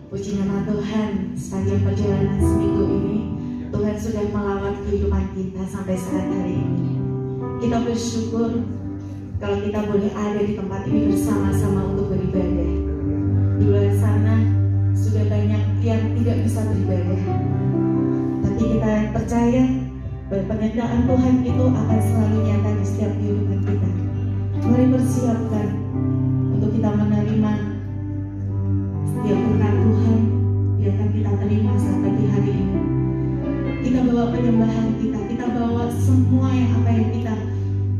Puji nama Tuhan, sepanjang perjalanan seminggu ini Tuhan sudah melawat kehidupan kita sampai saat hari ini. Kita bersyukur kalau kita boleh ada di tempat ini bersama-sama untuk beribadah. Di luar sana sudah banyak yang tidak bisa beribadah, tapi kita percaya bahwa penyertaan Tuhan itu akan selalu nyata di setiap kehidupan kita. Mari persiapkan untuk kita menerima setiap berkat Tuhan yang akan kita terima saat pagi hari ini. Kita bawa penyembahan kita bawa semua yang apa yang kita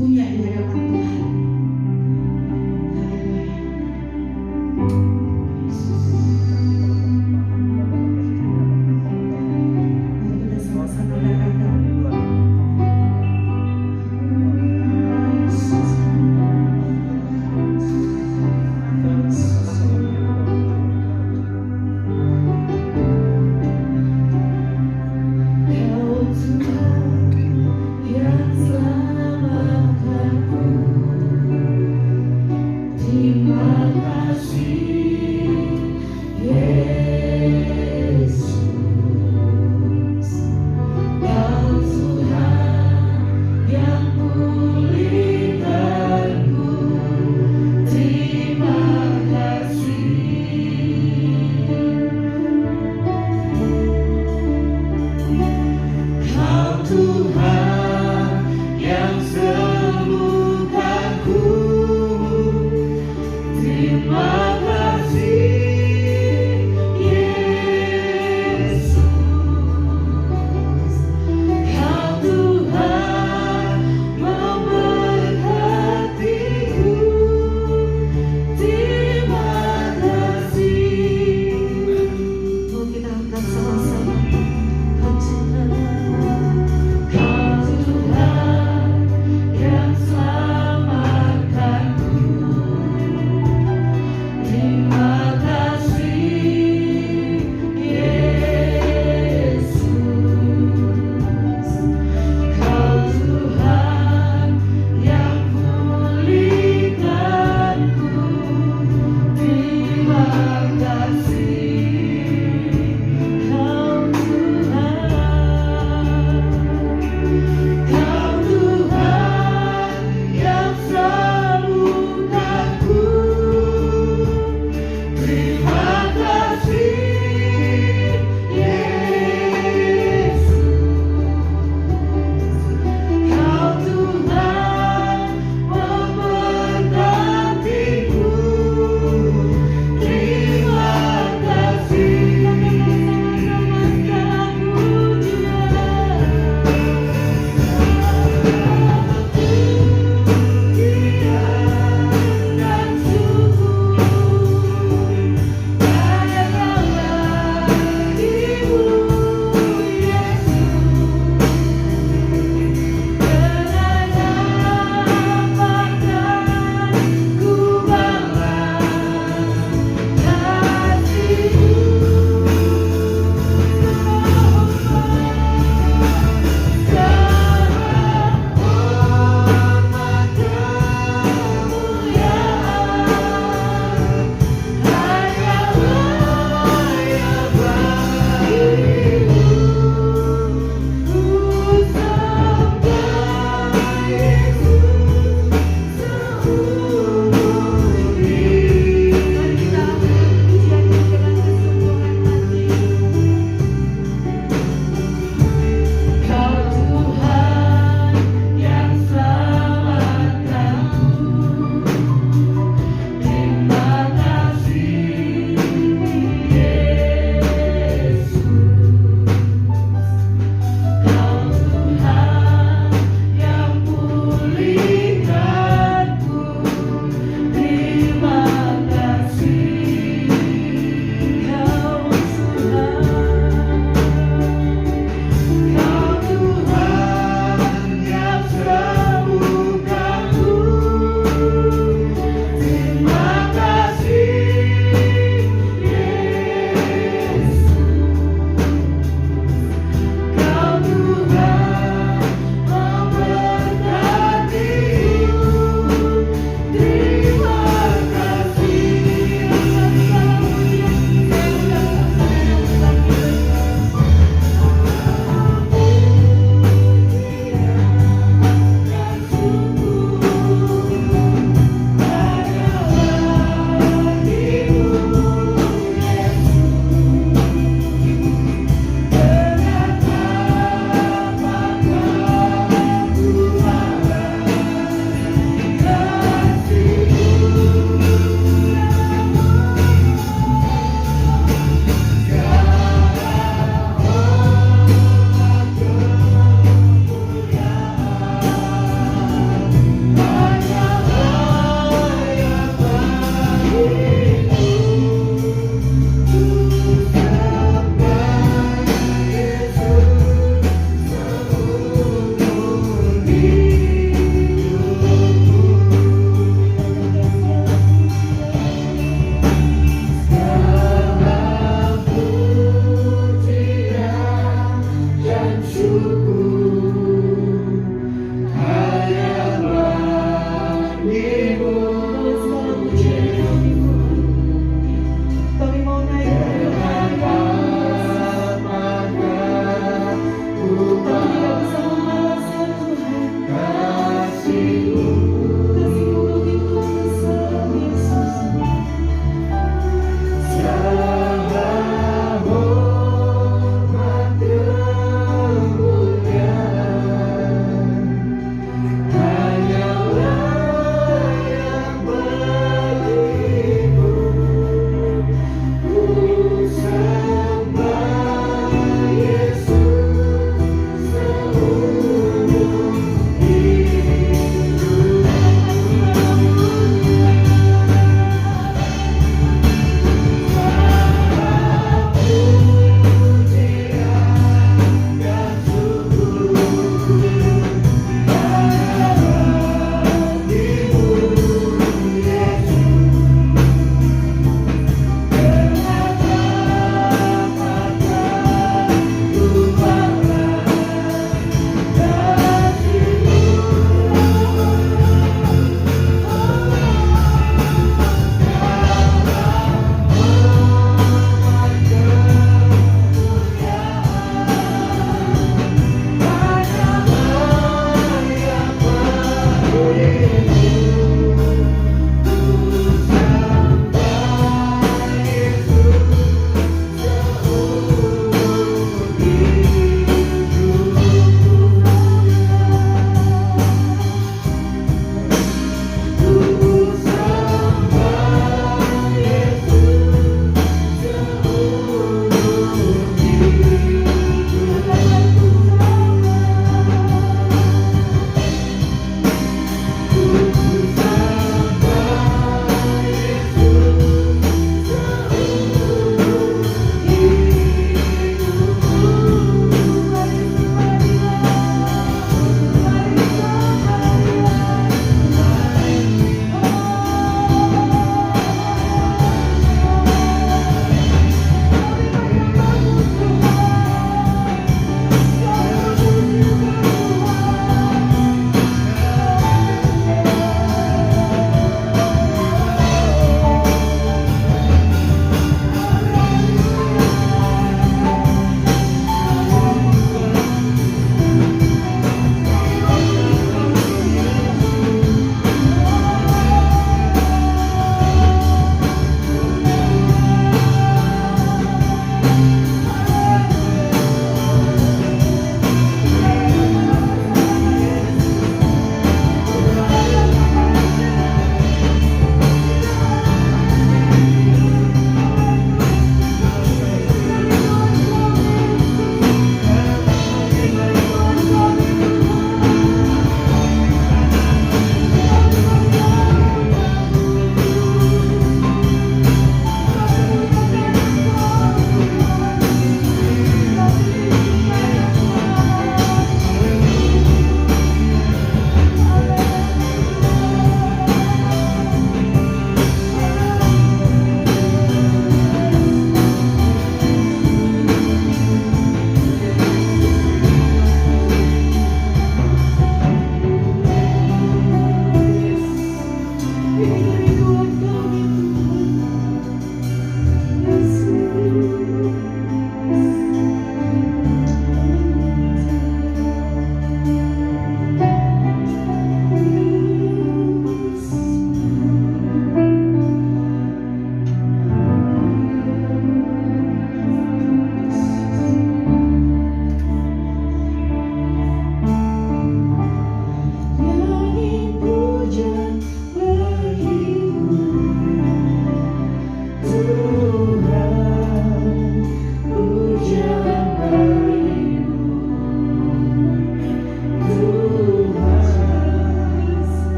punya di hadapan Tuhan. Haleluya. Mari kita sama-sama katakan.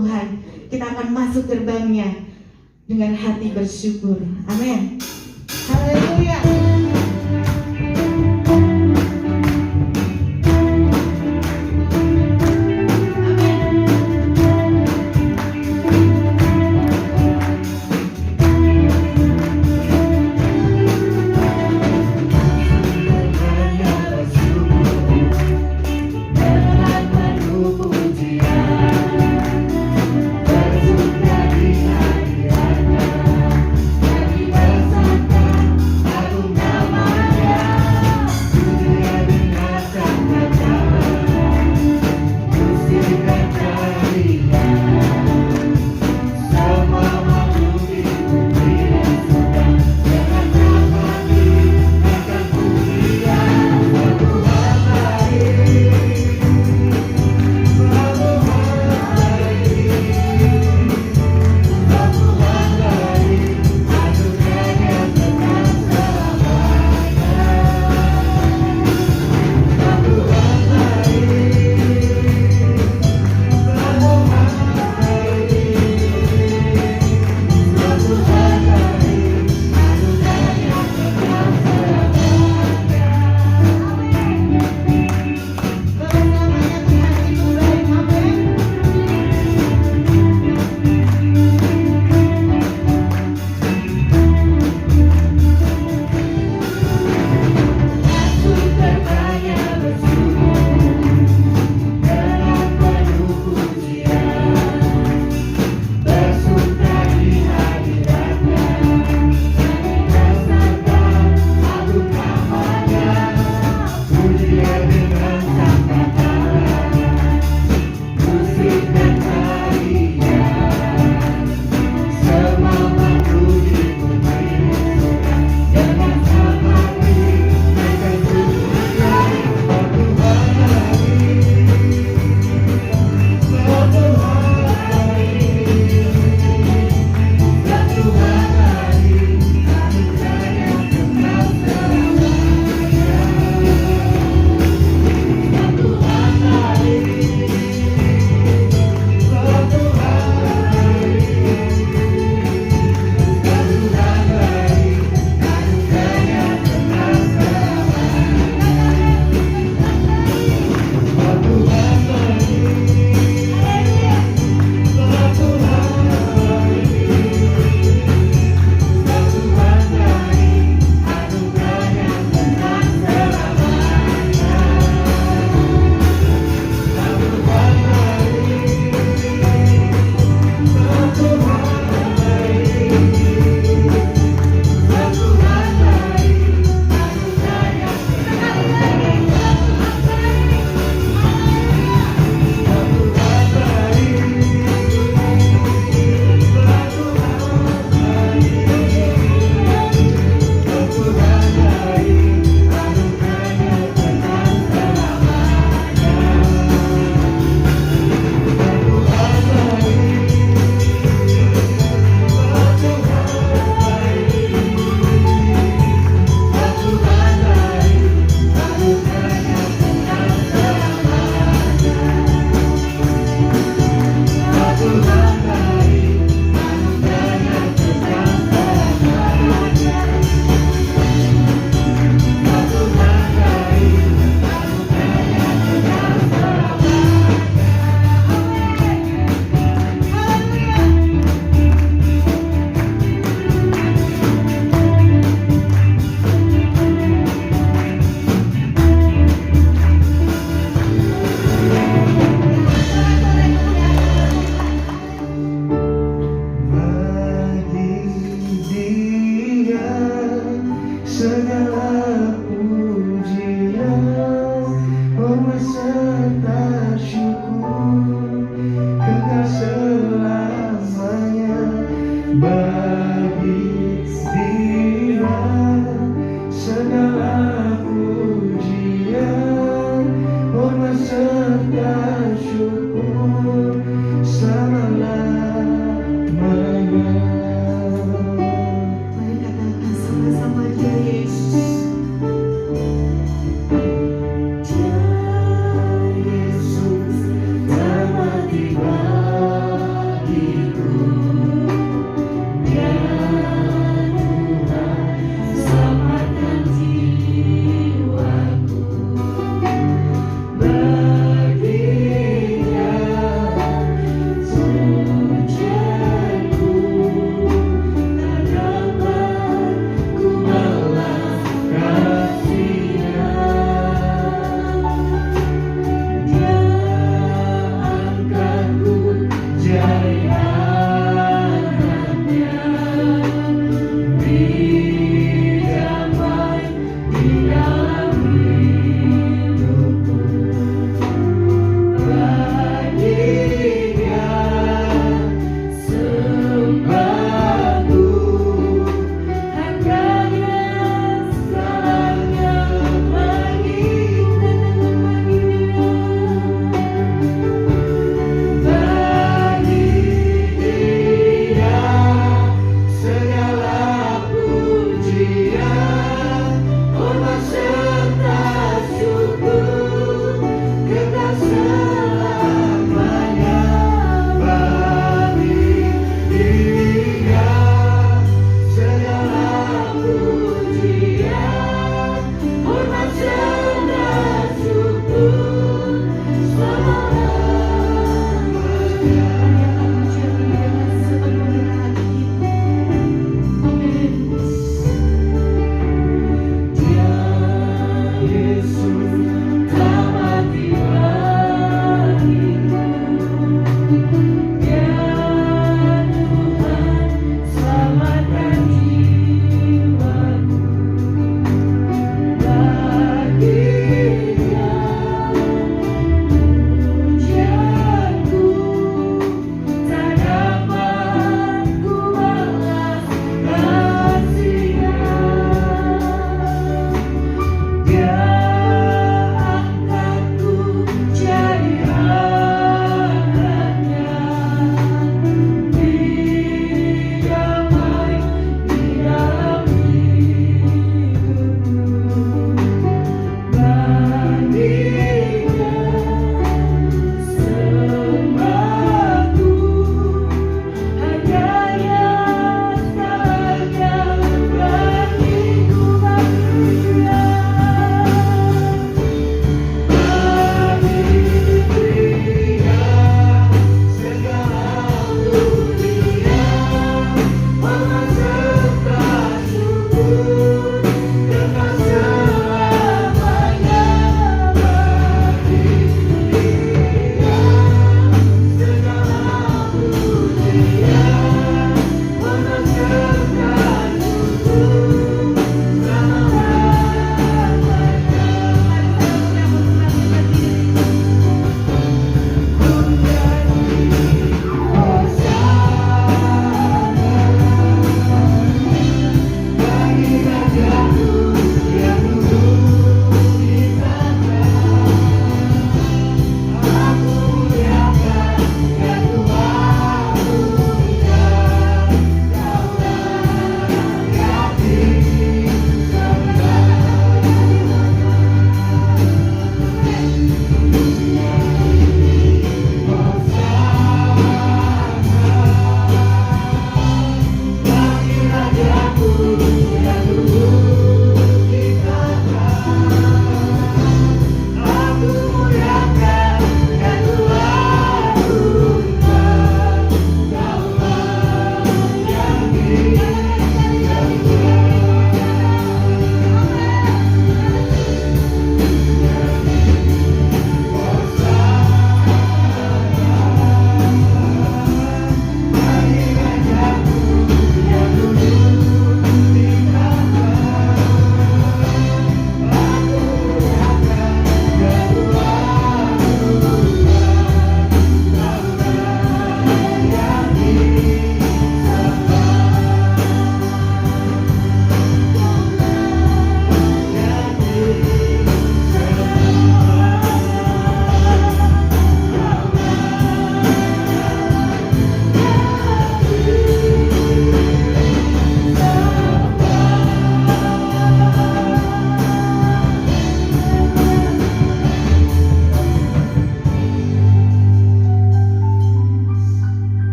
Tuhan, kita akan masuk gerbangnya dengan hati bersyukur. Amin. Haleluya. Aku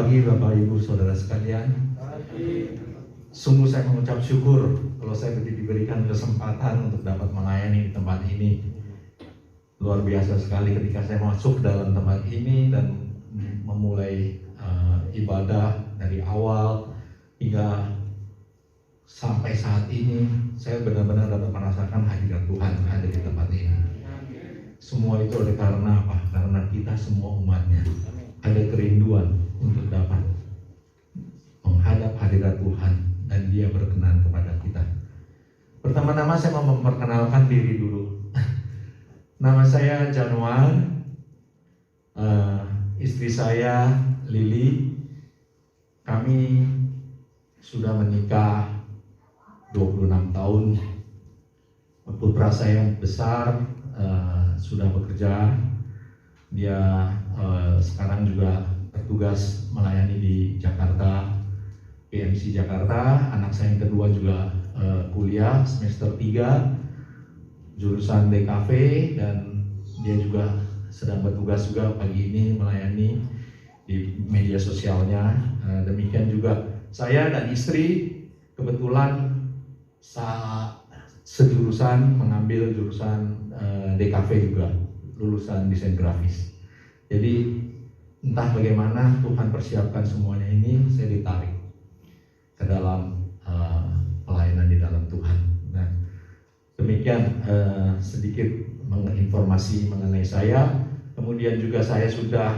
pagi Bapak Ibu Saudara sekalian. Sungguh saya mengucap syukur kalau saya diberikan kesempatan untuk dapat melayani di tempat ini. Luar biasa sekali ketika saya masuk dalam tempat ini dan memulai ibadah dari awal hingga sampai saat ini. Saya benar-benar dapat merasakan hadirat Tuhan ada di tempat ini. Semua itu oleh karena apa? Karena kita semua umatnya ada kerinduan untuk dapat menghadap hadirat Tuhan dan Dia berkenan kepada kita. Pertama-tama saya mau memperkenalkan diri dulu. Nama saya Januar, istri saya Lili. Kami sudah menikah 26 tahun. Putra saya yang besar sudah bekerja. Dia sekarang juga bertugas melayani di Jakarta, PMC Jakarta. Anak saya yang kedua juga kuliah semester 3 jurusan DKV, dan dia juga sedang bertugas juga pagi ini melayani di media sosialnya. Demikian juga saya dan istri kebetulan sejurusan mengambil jurusan DKV juga, lulusan desain grafis. Jadi entah bagaimana Tuhan persiapkan semuanya ini, saya ditarik ke dalam pelayanan di dalam Tuhan. Nah, demikian sedikit informasi mengenai saya. Kemudian juga saya sudah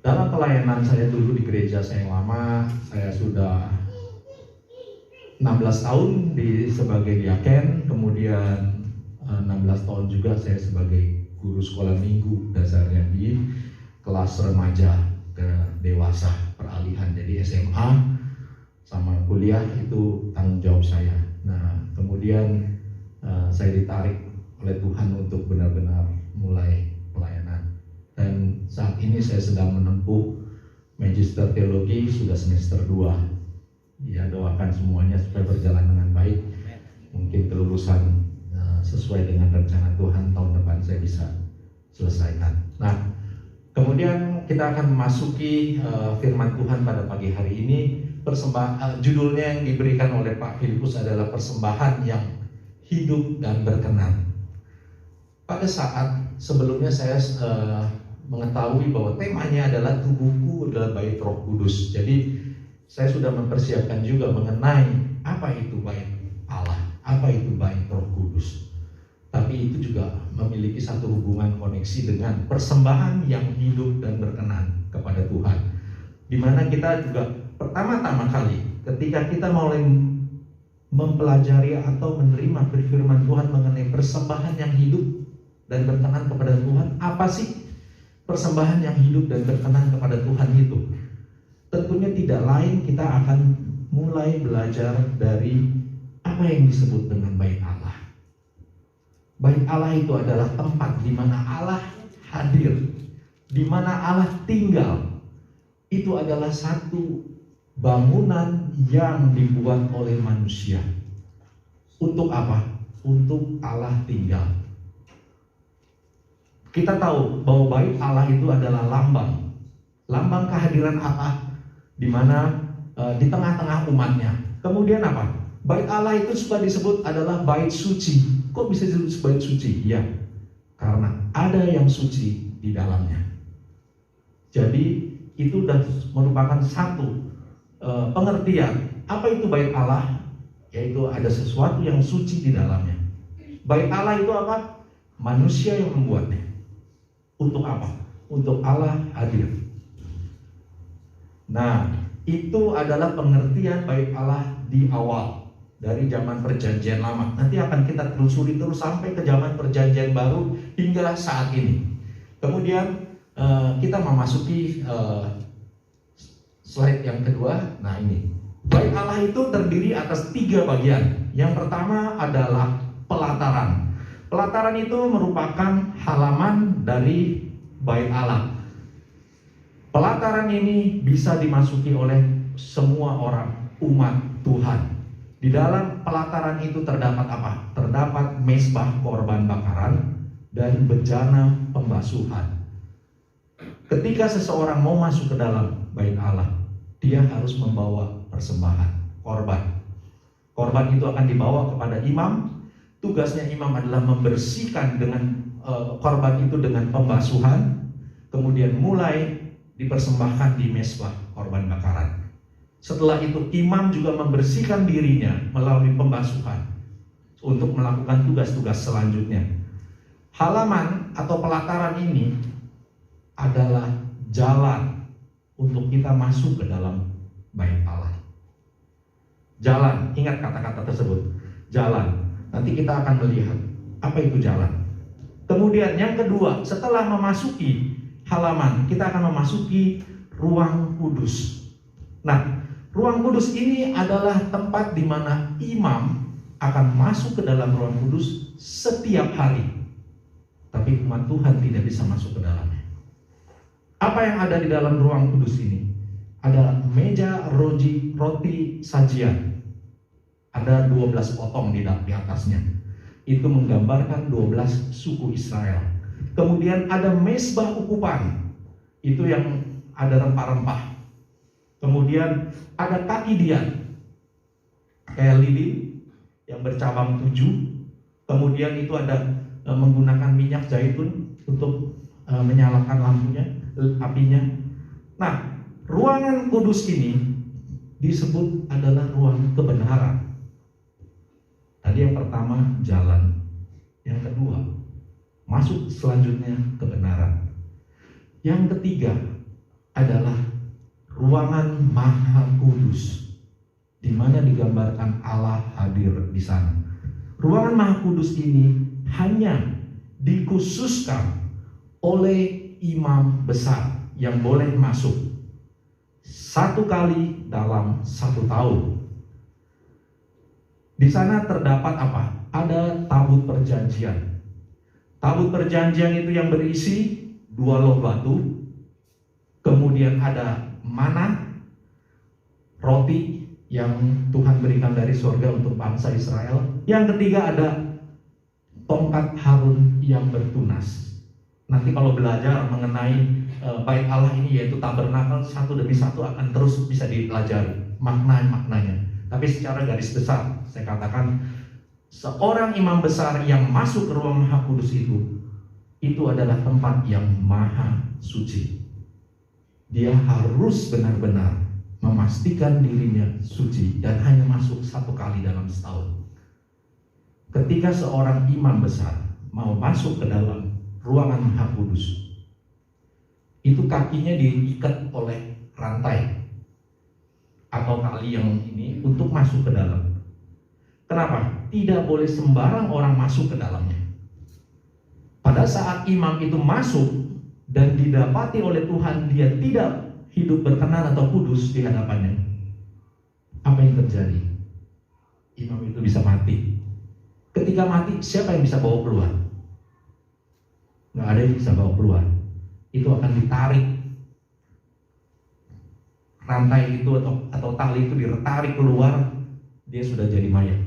dalam pelayanan saya dulu di gereja saya yang lama, saya sudah 16 tahun sebagai diaken, kemudian 16 tahun juga saya sebagai guru sekolah minggu dasarnya di kelas remaja ke dewasa, peralihan jadi SMA sama kuliah itu tanggung jawab saya. Nah, kemudian saya ditarik oleh Tuhan untuk benar-benar mulai pelayanan, dan saat ini saya sedang menempuh Magister Teologi, sudah semester 2. Ya, doakan semuanya supaya berjalan dengan baik. Mungkin kelulusan sesuai dengan rencana Tuhan tahun depan saya bisa selesaikan. Nah, kemudian kita akan memasuki firman Tuhan pada pagi hari ini. Judulnya yang diberikan oleh Pak Filipus adalah persembahan yang hidup dan berkenan. Pada saat sebelumnya saya mengetahui bahwa temanya adalah tubuhku adalah bait Roh Kudus. Jadi saya sudah mempersiapkan juga mengenai apa itu bait Allah, apa itu bait Roh Kudus. Tapi itu juga memiliki satu hubungan koneksi dengan persembahan yang hidup dan berkenan kepada Tuhan. Di mana kita juga pertama-tama kali ketika kita mulai mempelajari atau menerima firman Tuhan mengenai persembahan yang hidup dan berkenan kepada Tuhan, apa sih persembahan yang hidup dan berkenan kepada Tuhan itu? Tentunya tidak lain kita akan mulai belajar dari apa yang disebut dengan bait Allah. Bait Allah itu adalah tempat di mana Allah hadir, di mana Allah tinggal. Itu adalah satu bangunan yang dibuat oleh manusia. Untuk apa? Untuk Allah tinggal. Kita tahu bahwa bait Allah itu adalah lambang kehadiran Allah di mana di tengah-tengah umatnya. Kemudian apa? Bait Allah itu suka disebut adalah bait suci. Kok bisa disebut bait suci? Ya, karena ada yang suci di dalamnya. Jadi itu sudah merupakan satu pengertian apa itu bait Allah, yaitu ada sesuatu yang suci di dalamnya. Bait Allah itu apa? Manusia yang membuatnya. Untuk apa? Untuk Allah hadir. Nah, itu adalah pengertian bait Allah di awal dari zaman Perjanjian Lama. Nanti akan kita telusuri terus sampai ke zaman Perjanjian Baru hingga saat ini. Kemudian kita memasuki slide yang kedua. Nah, ini bait Allah itu terdiri atas 3 bagian. Yang pertama adalah pelataran. Pelataran itu merupakan halaman dari bait Allah. Pelataran ini bisa dimasuki oleh semua orang, umat Tuhan. Di dalam pelataran itu terdapat apa? Terdapat mezbah korban bakaran dan bejana pembasuhan. Ketika seseorang mau masuk ke dalam bait Allah, dia harus membawa persembahan, korban. Korban itu akan dibawa kepada imam. Tugasnya imam adalah membersihkan dengan korban itu dengan pembasuhan, kemudian mulai dipersembahkan di mezbah korban bakaran. Setelah itu imam juga membersihkan dirinya melalui pembasuhan untuk melakukan tugas-tugas selanjutnya. Halaman atau pelataran ini adalah jalan untuk kita masuk ke dalam bait Allah. Jalan, ingat kata-kata tersebut, jalan. Nanti kita akan melihat apa itu jalan. Kemudian yang kedua, setelah memasuki halaman, kita akan memasuki ruang kudus. Nah, ruang kudus ini adalah tempat di mana imam akan masuk ke dalam ruang kudus setiap hari. Tapi umat Tuhan tidak bisa masuk ke dalamnya. Apa yang ada di dalam ruang kudus ini? Ada meja roti sajian. Ada 12 potong di atasnya. Itu menggambarkan 12 suku Israel. Kemudian ada mezbah ukupan. Itu yang ada rempah-rempah. Kemudian ada kaki dian, kayak lilin yang bercabang 7. Kemudian itu ada menggunakan minyak zaitun untuk menyalakan lampunya, apinya. Nah, ruangan kudus ini disebut adalah ruang kebenaran. Tadi yang pertama jalan, yang kedua masuk selanjutnya kebenaran. Yang ketiga adalah ruangan maha kudus, di mana digambarkan Allah hadir di sana. Ruangan maha kudus ini hanya dikhususkan oleh imam besar yang boleh masuk 1 kali dalam 1 tahun. Di sana terdapat apa? Ada tabut perjanjian. Tabut perjanjian itu yang berisi 2 loh batu. Kemudian ada mana, roti yang Tuhan berikan dari surga untuk bangsa Israel. Yang ketiga ada tongkat Harun yang bertunas. Nanti kalau belajar mengenai bait Allah ini, yaitu tabernakel, satu demi satu akan terus bisa dipelajari maknanya. Tapi secara garis besar saya katakan, seorang imam besar yang masuk ke ruang maha kudus itu adalah tempat yang maha suci. Dia harus benar-benar memastikan dirinya suci dan hanya masuk 1 kali dalam setahun. Ketika seorang imam besar mau masuk ke dalam ruangan maha kudus, itu kakinya diikat oleh rantai atau tali yang ini untuk masuk ke dalam. Kenapa? Tidak boleh sembarang orang masuk ke dalamnya. Pada saat imam itu masuk dan didapati oleh Tuhan dia tidak hidup berkenan atau kudus di hadapannya, apa yang terjadi? Imam itu bisa mati. Ketika mati, siapa yang bisa bawa keluar? Nggak ada yang bisa bawa keluar. Itu akan ditarik. Rantai itu atau tali itu ditarik keluar, dia sudah jadi mayat.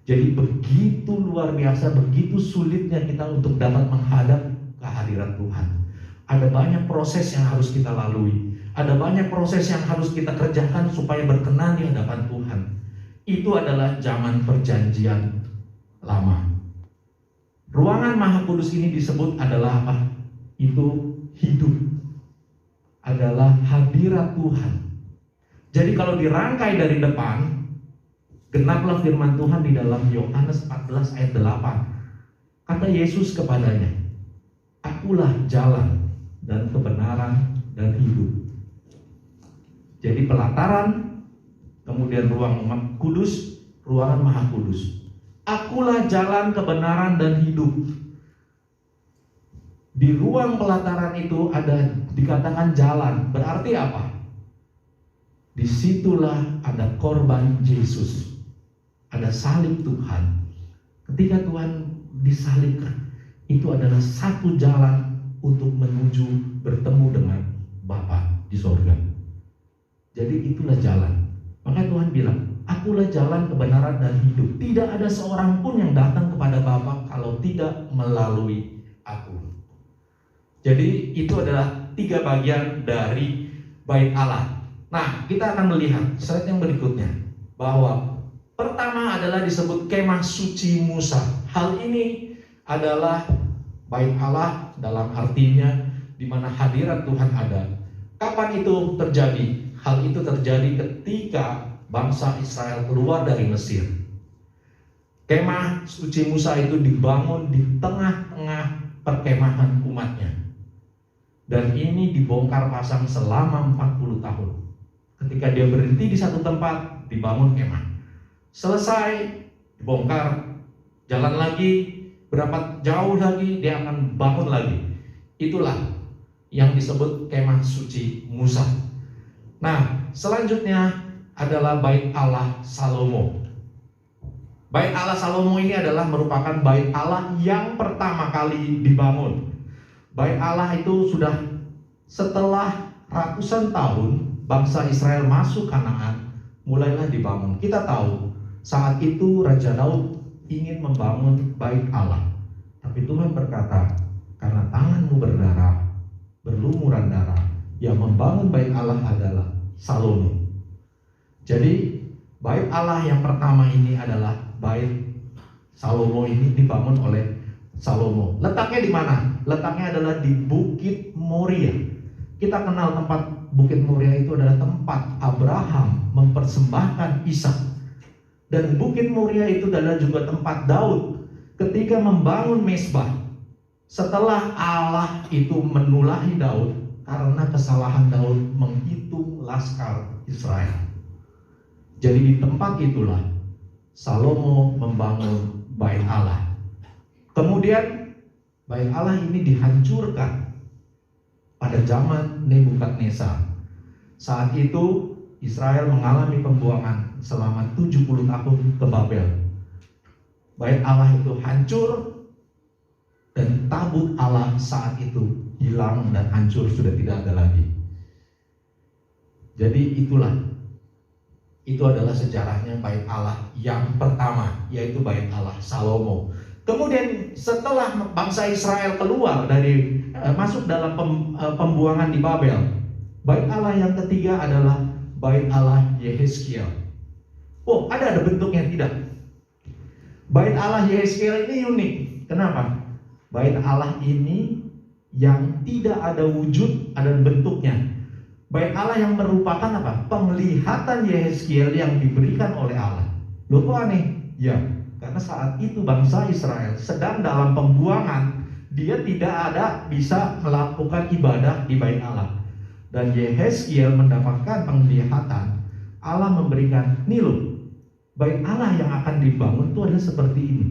Jadi begitu luar biasa, begitu sulitnya kita untuk dapat menghadap kehadiran Tuhan. Ada banyak proses yang harus kita lalui. Ada banyak proses yang harus kita kerjakan supaya berkenan di hadapan Tuhan. Itu adalah zaman perjanjian lama. Ruangan maha kudus ini disebut adalah apa? Itu hidup. Adalah hadirat Tuhan. Jadi kalau dirangkai dari depan, genaplah firman Tuhan di dalam Yohanes 14 ayat 8. Kata Yesus kepadanya, "Akulah jalan dan kebenaran dan hidup." Jadi pelataran, kemudian ruang kudus, ruangan maha kudus. Akulah jalan, kebenaran dan hidup. Di ruang pelataran itu ada dikatakan jalan. Berarti apa? Disitulah ada korban Yesus. Ada salib Tuhan. Ketika Tuhan disalibkan, itu adalah satu jalan untuk menuju bertemu dengan Bapa di sorga. Jadi itulah jalan. Maka Tuhan bilang, "Akulah jalan, kebenaran dan hidup. Tidak ada seorang pun yang datang kepada Bapa kalau tidak melalui Aku." Jadi itu adalah 3 bagian dari bait Allah. Nah, kita akan melihat slide yang berikutnya bahwa pertama adalah disebut kemah suci Musa. Hal ini adalah bait Allah dalam artinya di mana hadirat Tuhan ada. Kapan itu terjadi? Hal itu terjadi ketika bangsa Israel keluar dari Mesir. Kemah suci Musa itu dibangun di tengah-tengah perkemahan umatnya. Dan ini dibongkar pasang selama 40 tahun. Ketika dia berhenti di satu tempat, dibangun kemah. Selesai, dibongkar, jalan lagi, berapa jauh lagi, dia akan bangun lagi. Itulah yang disebut kemah suci Musa. Nah, selanjutnya adalah bait Allah Salomo. Bait Allah Salomo ini adalah merupakan bait Allah yang pertama kali dibangun. Bait Allah itu sudah setelah ratusan tahun bangsa Israel masuk Kanaan, mulailah dibangun. Kita tahu saat itu Raja Daud ingin membangun bait Allah, tapi Tuhan berkata, karena tanganmu berdarah, berlumuran darah, yang membangun bait Allah adalah Salomo. Jadi bait Allah yang pertama ini adalah bait Salomo, ini dibangun oleh Salomo. Letaknya di mana? Letaknya adalah di Bukit Moria. Kita kenal tempat Bukit Moria itu adalah tempat Abraham mempersembahkan Ishak. Dan Bukit Moria itu adalah juga tempat Daud ketika membangun mezbah. Setelah Allah itu menulahi Daud karena kesalahan Daud menghitung laskar Israel. Jadi di tempat itulah Salomo membangun bait Allah. Kemudian bait Allah ini dihancurkan pada zaman Nebukadnezar. Saat itu Israel mengalami pembuangan selama 70 tahun ke Babel. Bait Allah itu hancur dan tabut Allah saat itu hilang dan hancur, sudah tidak ada lagi. Jadi itu adalah sejarahnya bait Allah yang pertama, yaitu bait Allah Salomo. Kemudian setelah bangsa Israel keluar dari masuk dalam pembuangan di Babel, bait Allah yang ketiga adalah bait Allah Yehezkiel. Oh, ada bentuknya? Tidak. Bait Allah Yehezkiel ini unik. Kenapa? Bait Allah ini yang tidak ada wujud, ada bentuknya. Bait Allah yang merupakan apa? Penglihatan Yehezkiel yang diberikan oleh Allah. Loh, kok aneh? Ya, karena saat itu bangsa Israel sedang dalam pembuangan, dia tidak ada bisa melakukan ibadah di bait Allah. Dan Yehezkiel mendapatkan penglihatan, Allah memberikan, nih loh, bait Allah yang akan dibangun itu adalah seperti ini.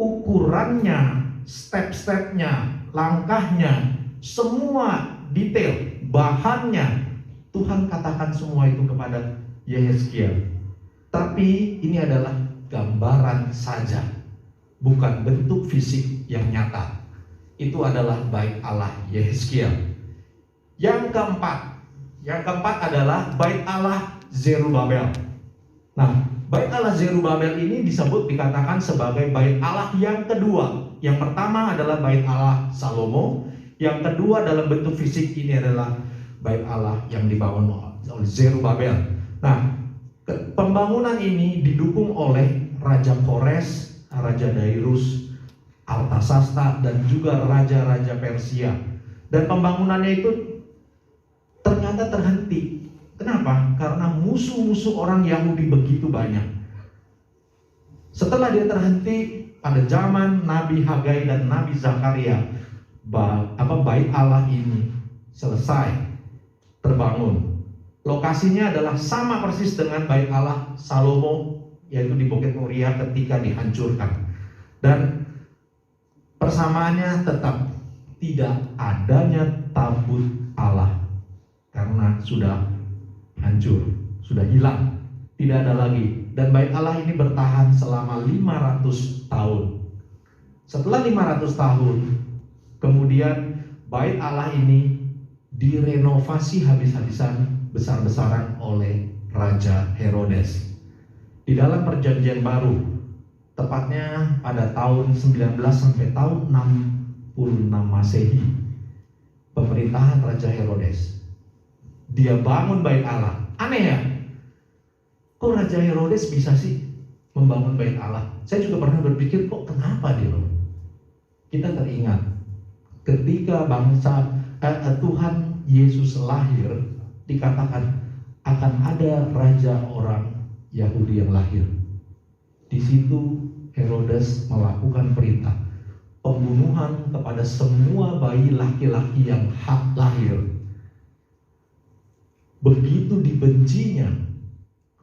Ukurannya, step-stepnya, langkahnya, semua detail, bahannya, Tuhan katakan semua itu kepada Yehezkiel. Tapi ini adalah gambaran saja, bukan bentuk fisik yang nyata. Itu adalah bait Allah Yehezkiel. Yang keempat adalah bait Allah Zerubabel. Nah, bait Allah Zerubabel ini dikatakan sebagai bait Allah yang kedua. Yang pertama adalah bait Allah Salomo. Yang kedua dalam bentuk fisik ini adalah bait Allah yang dibangun oleh Zerubabel. Nah, pembangunan ini didukung oleh Raja Kores, Raja Dairus, Artasasta, dan juga raja-raja Persia. Dan pembangunannya itu ternyata terhenti. Kenapa? Karena musuh-musuh orang Yahudi begitu banyak. Setelah dia terhenti pada zaman Nabi Hagai dan Nabi Zakaria, bait Allah ini selesai terbangun. Lokasinya adalah sama persis dengan bait Allah Salomo, yaitu di Bukit Moria ketika dihancurkan. Dan persamaannya tetap tidak adanya tabut Allah, karena sudah hancur, sudah hilang, tidak ada lagi. Dan bait Allah ini bertahan selama 500 tahun. Setelah 500 tahun, kemudian bait Allah ini direnovasi habis-habisan, besar-besaran oleh Raja Herodes. Di dalam perjanjian baru, tepatnya pada tahun 19 sampai tahun 66 Masehi, Raja Herodes. Dia bangun bait Allah. Aneh ya? Kok Raja Herodes bisa sih membangun bait Allah? Saya juga pernah berpikir, kok kenapa dia loh? Kita teringat ketika Tuhan Yesus lahir, dikatakan akan ada raja orang Yahudi yang lahir. Di situ Herodes melakukan perintah pembunuhan kepada semua bayi laki-laki yang hak lahir. Begitu dibencinya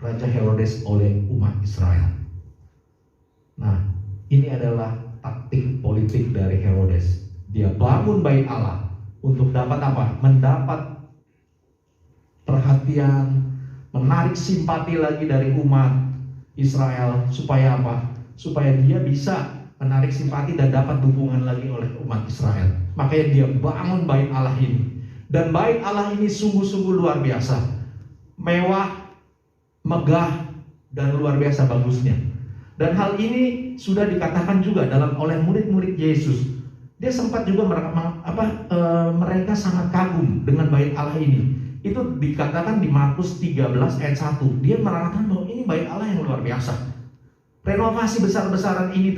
Raja Herodes oleh umat Israel. Nah, ini adalah taktik politik dari Herodes. Dia bangun bait Allah untuk dapat apa? Mendapat perhatian, menarik simpati lagi dari umat Israel. Supaya apa? Supaya dia bisa menarik simpati dan dapat dukungan lagi oleh umat Israel. Makanya dia bangun bait Allah ini. Dan bait Allah ini sungguh-sungguh luar biasa, mewah, megah, dan luar biasa bagusnya. Dan hal ini sudah dikatakan juga oleh murid-murid Yesus. Dia sempat juga mereka sangat kagum dengan bait Allah ini. Itu dikatakan di Markus 13 ayat 1. Dia mengatakan bahwa ini bait Allah yang luar biasa. Renovasi besar-besaran ini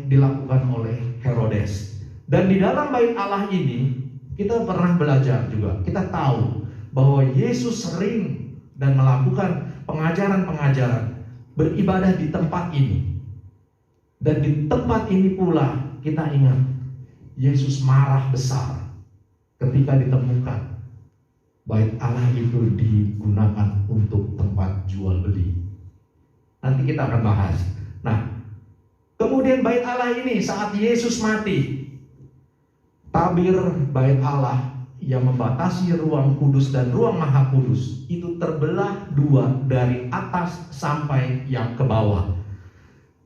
dilakukan oleh Herodes. Dan di dalam bait Allah ini kita pernah belajar juga. Kita tahu bahwa Yesus sering dan melakukan pengajaran-pengajaran, beribadah di tempat ini. Dan di tempat ini pula kita ingat Yesus marah besar ketika ditemukan bait Allah itu digunakan untuk tempat jual beli. Nanti kita akan bahas. Nah, kemudian bait Allah ini saat Yesus mati, tabir bait Allah yang membatasi ruang kudus dan ruang maha kudus itu terbelah dua dari atas sampai yang ke bawah.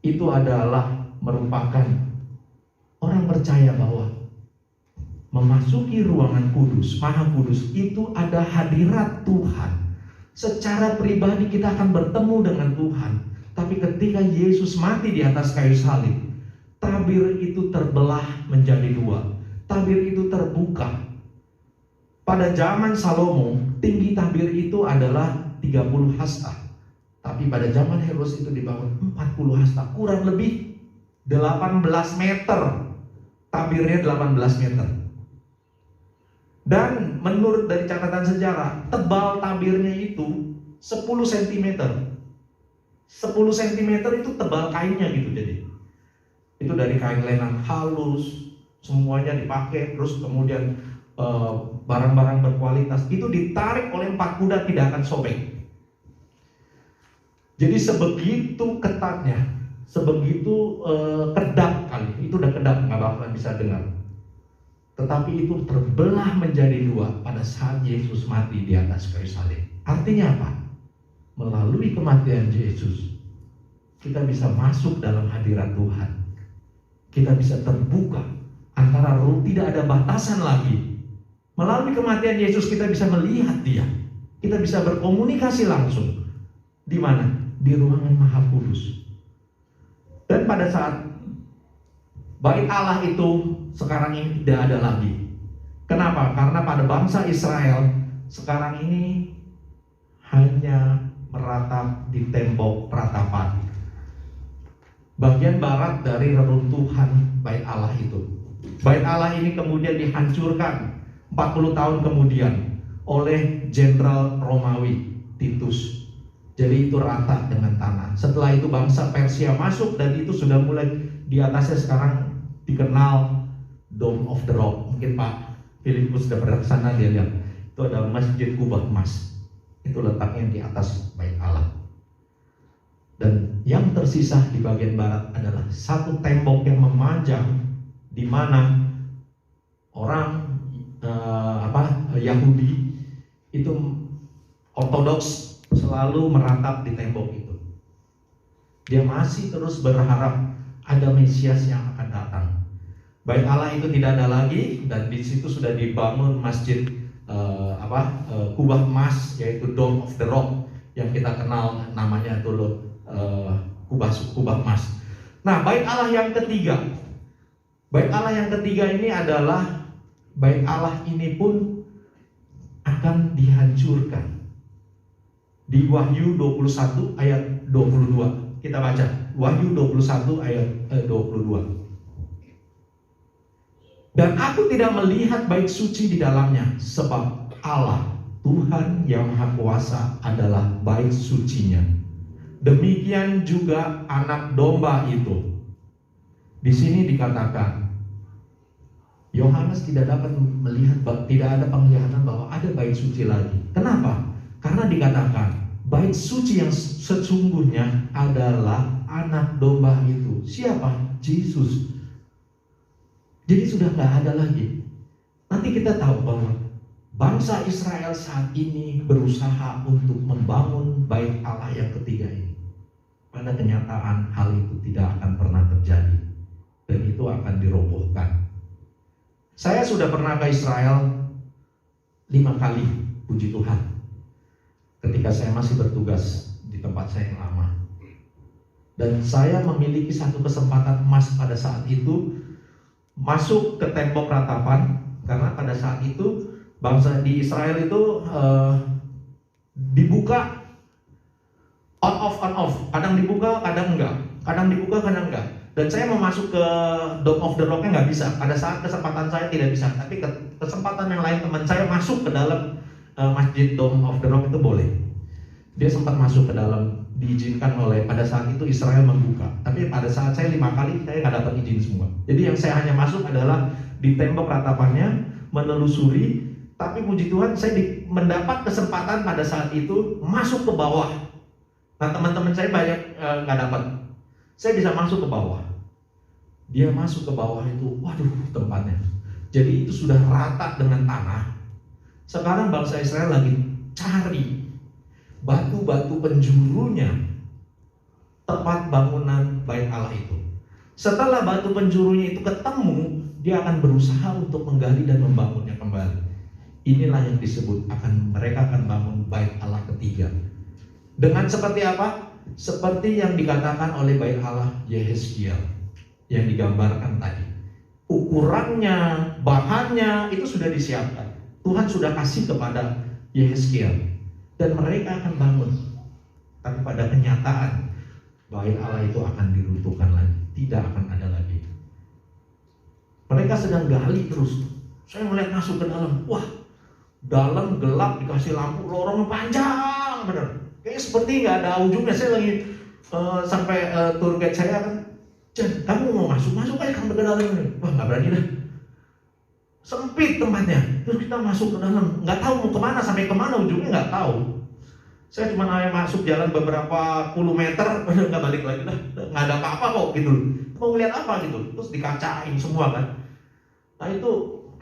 Itu adalah merupakan orang percaya bahwa memasuki ruangan kudus, maha kudus itu ada hadirat Tuhan. Secara pribadi kita akan bertemu dengan Tuhan. Tapi ketika Yesus mati di atas kayu salib, tabir itu terbelah menjadi dua. Tabir itu terbuka. Pada zaman Salomo, tinggi tabir itu adalah 30 hasta. Tapi pada zaman Herodes itu dibangun 40 hasta, kurang lebih 18 meter. Tabirnya 18 meter. Dan menurut dari catatan sejarah, tebal tabirnya itu 10 cm. 10 cm itu tebal kainnya gitu jadi. Itu dari kain lenan halus, semuanya dipakai, terus kemudian barang-barang berkualitas itu ditarik oleh 4 kuda tidak akan sobek. Jadi sebegitu ketatnya, sebegitu kedap kali, itu udah kedap, nggak bakalan bisa dengar. Tetapi itu terbelah menjadi dua pada saat Yesus mati di atas kayu salib. Artinya apa? Melalui kematian Yesus, kita bisa masuk dalam hadirat Tuhan. Kita bisa terbuka antara roh, tidak ada batasan lagi. Melalui kematian Yesus kita bisa melihat Dia. Kita bisa berkomunikasi langsung. Di mana? Di ruangan Maha Kudus. Dan pada saat bait Allah itu sekarang ini tidak ada lagi. Kenapa? Karena pada bangsa Israel sekarang ini hanya meratap di tembok ratapan. Bagian barat dari reruntuhan bait Allah itu. Bait Allah ini kemudian dihancurkan 40 tahun kemudian oleh Jenderal Romawi Titus. Jadi itu rata dengan tanah. Setelah itu bangsa Persia masuk dan itu sudah mulai di atasnya sekarang dikenal Dome of the Rock. Mungkin Pak Filipus sudah pernah ke sana, dia lihat. Itu adalah Masjid Kubah Emas. Itu letaknya di atas bait Allah. Dan yang tersisa di bagian barat adalah satu tembok yang memanjang di mana orang Yahudi itu ortodoks selalu meratap di tembok itu. Dia masih terus berharap ada Mesias yang akan datang. Bait Allah itu tidak ada lagi dan di situ sudah dibangun masjid Kubah Emas, yaitu Dome of the Rock yang kita kenal namanya itu Kubah Emas. Nah, bait Allah yang ketiga. Bait Allah yang ketiga ini adalah bait Allah ini pun akan dihancurkan. Di Wahyu 21 ayat 22. Kita baca Wahyu 21 ayat 22. Dan aku tidak melihat bait suci di dalamnya, sebab Allah Tuhan yang Maha Kuasa adalah bait sucinya. Demikian juga anak domba itu. Di sini dikatakan Yohanes tidak dapat melihat, tidak ada penglihatan bahwa ada bait suci lagi. Kenapa? Karena dikatakan bait suci yang sesungguhnya adalah anak domba itu. Siapa? Yesus. Jadi sudah nggak ada lagi. Nanti kita tahu bahwa bangsa Israel saat ini berusaha untuk membangun bait Allah yang ketiga ini. Pada kenyataan hal itu tidak akan pernah terjadi, dan itu akan dirobohkan. Saya sudah pernah ke Israel 5 kali, puji Tuhan, ketika saya masih bertugas di tempat saya yang lama. Dan saya memiliki satu kesempatan emas pada saat itu, masuk ke tembok ratapan, karena pada saat itu bangsa di Israel itu dibuka on off, kadang dibuka, kadang enggak, kadang dibuka, kadang enggak. Dan saya mau masuk ke Dome of the Rock-nya nggak bisa. Pada saat kesempatan saya tidak bisa, tapi kesempatan yang lain teman saya masuk ke dalam masjid Dome of the Rock itu boleh. Dia sempat masuk ke dalam, diizinkan oleh, pada saat itu Israel membuka. Tapi pada saat saya 5 kali, saya nggak dapat izin semua. Jadi yang saya hanya masuk adalah di tembok ratapannya, menelusuri. Tapi puji Tuhan, saya mendapat kesempatan pada saat itu masuk ke bawah. Nah, teman-teman saya banyak nggak dapat. Saya bisa masuk ke bawah. Dia masuk ke bawah itu, waduh, tempatnya. Jadi itu sudah rata dengan tanah. Sekarang bangsa Israel lagi cari batu-batu penjurunya tempat bangunan bait Allah itu. Setelah batu penjurunya itu ketemu, dia akan berusaha untuk menggali dan membangunnya kembali. Inilah yang disebut mereka akan bangun bait Allah ketiga. Dengan seperti apa? Seperti yang dikatakan oleh bait Allah Yehezkiel yang digambarkan tadi. Ukurannya, bahannya itu sudah disiapkan. Tuhan sudah kasih kepada Yehezkiel. Dan mereka akan bangun. Tapi pada kenyataan bait Allah itu akan diruntuhkan lagi, tidak akan ada lagi. Mereka sedang gali terus. Saya melihat masuk ke dalam, wah, dalam gelap, dikasih lampu, lorong panjang benar. Kayaknya seperti nggak ada ujungnya. Saya lagi sampai tour guide saya kan, Jan, kamu mau masuk aja kamu ke dalam ini. Wah, nggak berani dah. Sempit tempatnya, terus kita masuk ke dalam, nggak tahu mau kemana, sampai kemana ujungnya nggak tahu. Saya cuma hanya masuk jalan beberapa puluh meter, udah nggak balik lagi lah, nggak ada apa-apa kok gitu. Mau ngeliat apa gitu, terus dikacain semua kan. Nah itu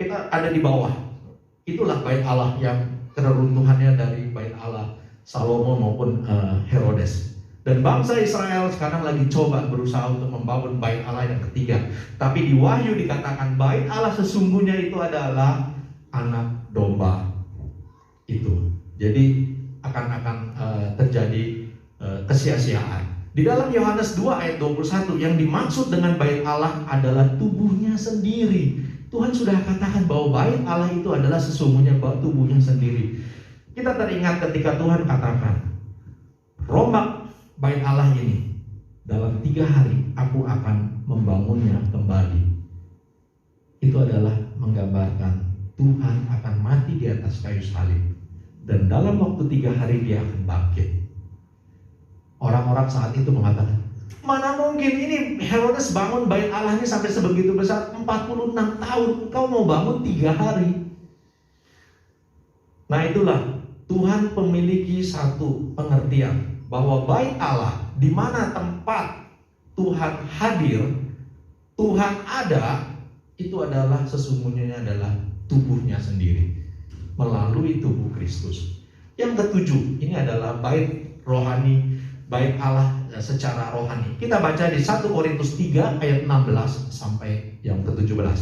kita ada di bawah. Itulah bait Allah yang keruntuhannya dari bait Allah Salomo maupun Herodes. Dan bangsa Israel sekarang lagi coba berusaha untuk membangun bait Allah yang ketiga. Tapi di Wahyu dikatakan bait Allah sesungguhnya itu adalah anak domba itu. Jadi akan terjadi kesia-siaan. Di dalam Yohanes 2 ayat 21 yang dimaksud dengan bait Allah adalah tubuhnya sendiri. Tuhan sudah katakan bahwa bait Allah itu adalah sesungguhnya tubuhnya sendiri. Kita teringat ketika Tuhan katakan, rombak bait Allah ini dalam 3 hari aku akan membangunnya kembali. Itu adalah menggambarkan Tuhan akan mati di atas kayu salib, dan dalam waktu 3 hari dia akan bangkit. Orang-orang saat itu mengatakan, mana mungkin ini Herodes bangun bait Allah ini sampai sebegitu besar, 46 tahun, kau mau bangun 3 hari. Nah itulah Tuhan memiliki satu pengertian bahwa bait Allah, di mana tempat Tuhan hadir, Tuhan ada, itu adalah sesungguhnya adalah tubuhnya sendiri melalui tubuh Kristus. Yang ketujuh, ini adalah bait rohani, bait Allah secara rohani. Kita baca di 1 Korintus 3 ayat 16 sampai yang ke-17.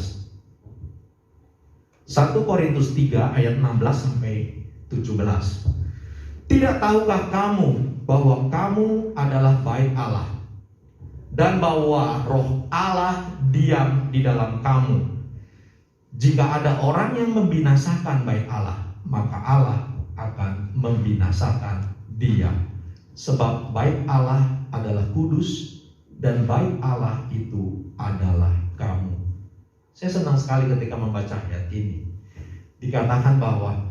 1 Korintus 3 ayat 16 sampai 17. Tidak tahukah kamu bahwa kamu adalah bait Allah, dan bahwa roh Allah diam di dalam kamu? Jika ada orang yang membinasakan bait Allah, maka Allah akan membinasakan dia. Sebab bait Allah adalah kudus dan bait Allah itu adalah kamu. Saya senang sekali ketika membaca ayat ini. Dikatakan bahwa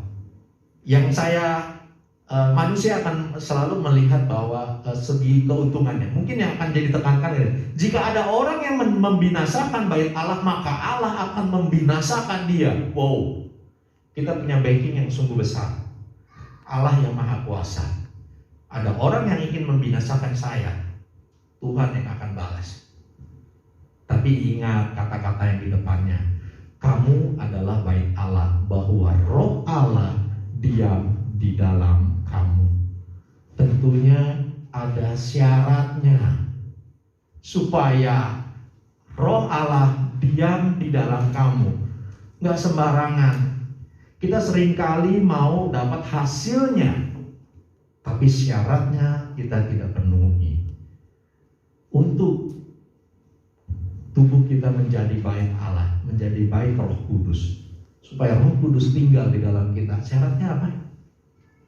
manusia akan selalu melihat bahwa segi keuntungannya. Mungkin yang akan jadi tekankan ini, jika ada orang yang membinasakan bait Allah, maka Allah akan membinasakan dia. Wow, kita punya backing yang sungguh besar. Allah yang maha kuasa. Ada orang yang ingin membinasakan saya, Tuhan yang akan balas. Tapi ingat kata-kata yang di depannya, kamu adalah bait Allah, bahwa roh Allah diam di dalam kamu. Tentunya ada syaratnya supaya roh Allah diam di dalam kamu. Nggak sembarangan. Kita seringkali mau dapat hasilnya, tapi syaratnya kita tidak penuhi. Untuk tubuh kita menjadi bait Allah, menjadi bait Roh Kudus, supaya Roh Kudus tinggal di dalam kita. Syaratnya apa?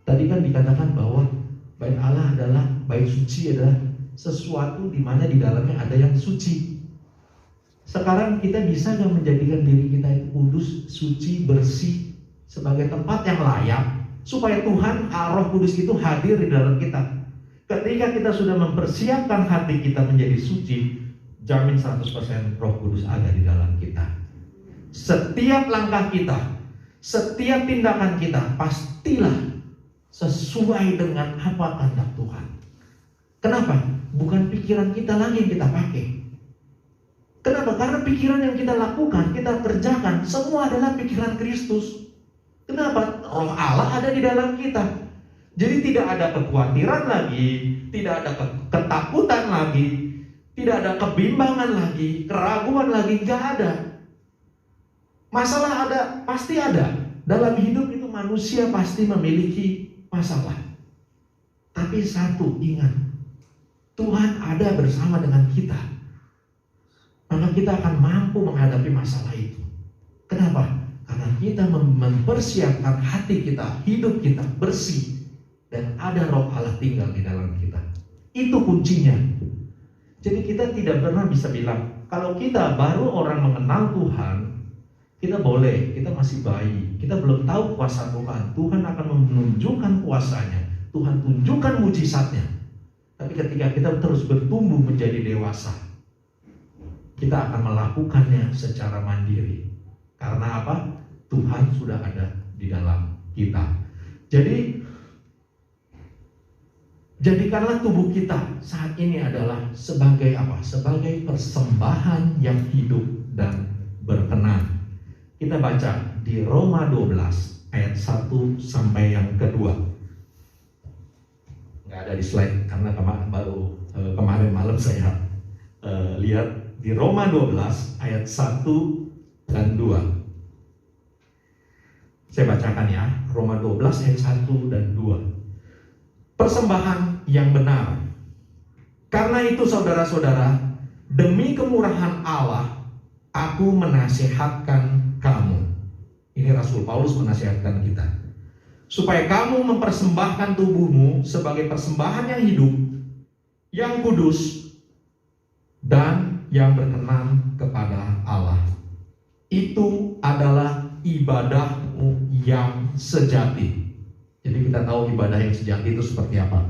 Tadi kan dikatakan bahwa bait Allah adalah, bait suci adalah sesuatu di mana di dalamnya ada yang suci. Sekarang kita bisa nggak menjadikan diri kita itu kudus, suci, bersih, sebagai tempat yang layak supaya Tuhan, Roh Kudus itu hadir di dalam kita. Ketika kita sudah mempersiapkan hati kita menjadi suci, jamin 100% Roh Kudus ada di dalam kita. Setiap langkah kita, setiap tindakan kita pastilah sesuai dengan apa kehendak Tuhan. Kenapa? Bukan pikiran kita lagi yang kita pakai. Kenapa? Karena pikiran yang kita lakukan, kita kerjakan, semua adalah pikiran Kristus. Kenapa? Roh Allah ada di dalam kita. Jadi tidak ada kekhawatiran lagi, tidak ada ketakutan lagi, tidak ada kebimbangan lagi, keraguan lagi, nggak ada. Masalah ada, pasti ada. Dalam hidup itu manusia pasti memiliki masalah. Tapi satu, ingat, Tuhan ada bersama dengan kita. Maka kita akan mampu menghadapi masalah itu. Kenapa? Karena kita mempersiapkan hati kita, hidup kita bersih, dan ada Roh Allah tinggal di dalam kita. Itu kuncinya. Jadi kita tidak pernah bisa bilang, kalau kita baru orang mengenal Tuhan, kita boleh, kita masih bayi, kita belum tahu kuasa Tuhan. Tuhan akan menunjukkan kuasanya, Tuhan tunjukkan mujizatnya. Tapi ketika kita terus bertumbuh menjadi dewasa, kita akan melakukannya secara mandiri. Karena apa? Tuhan sudah ada di dalam kita. Jadi, jadikanlah tubuh kita saat ini adalah sebagai apa? Sebagai persembahan yang hidup dan berkenan. Kita baca di Roma 12 ayat 1 sampai yang kedua. Nggak ada di slide karena kemarin malam saya lihat di Roma 12 ayat 1 dan 2. Saya bacakan ya, Roma 12 ayat 1 dan 2. Persembahan yang benar. Karena itu saudara-saudara, demi kemurahan Allah, aku menasihatkan kamu. Ini Rasul Paulus menasihatkan kita. Supaya kamu mempersembahkan tubuhmu sebagai persembahan yang hidup, yang kudus, dan yang berkenan kepada Allah. Itu adalah ibadahmu yang sejati. Jadi kita tahu ibadah yang sejati itu seperti apa.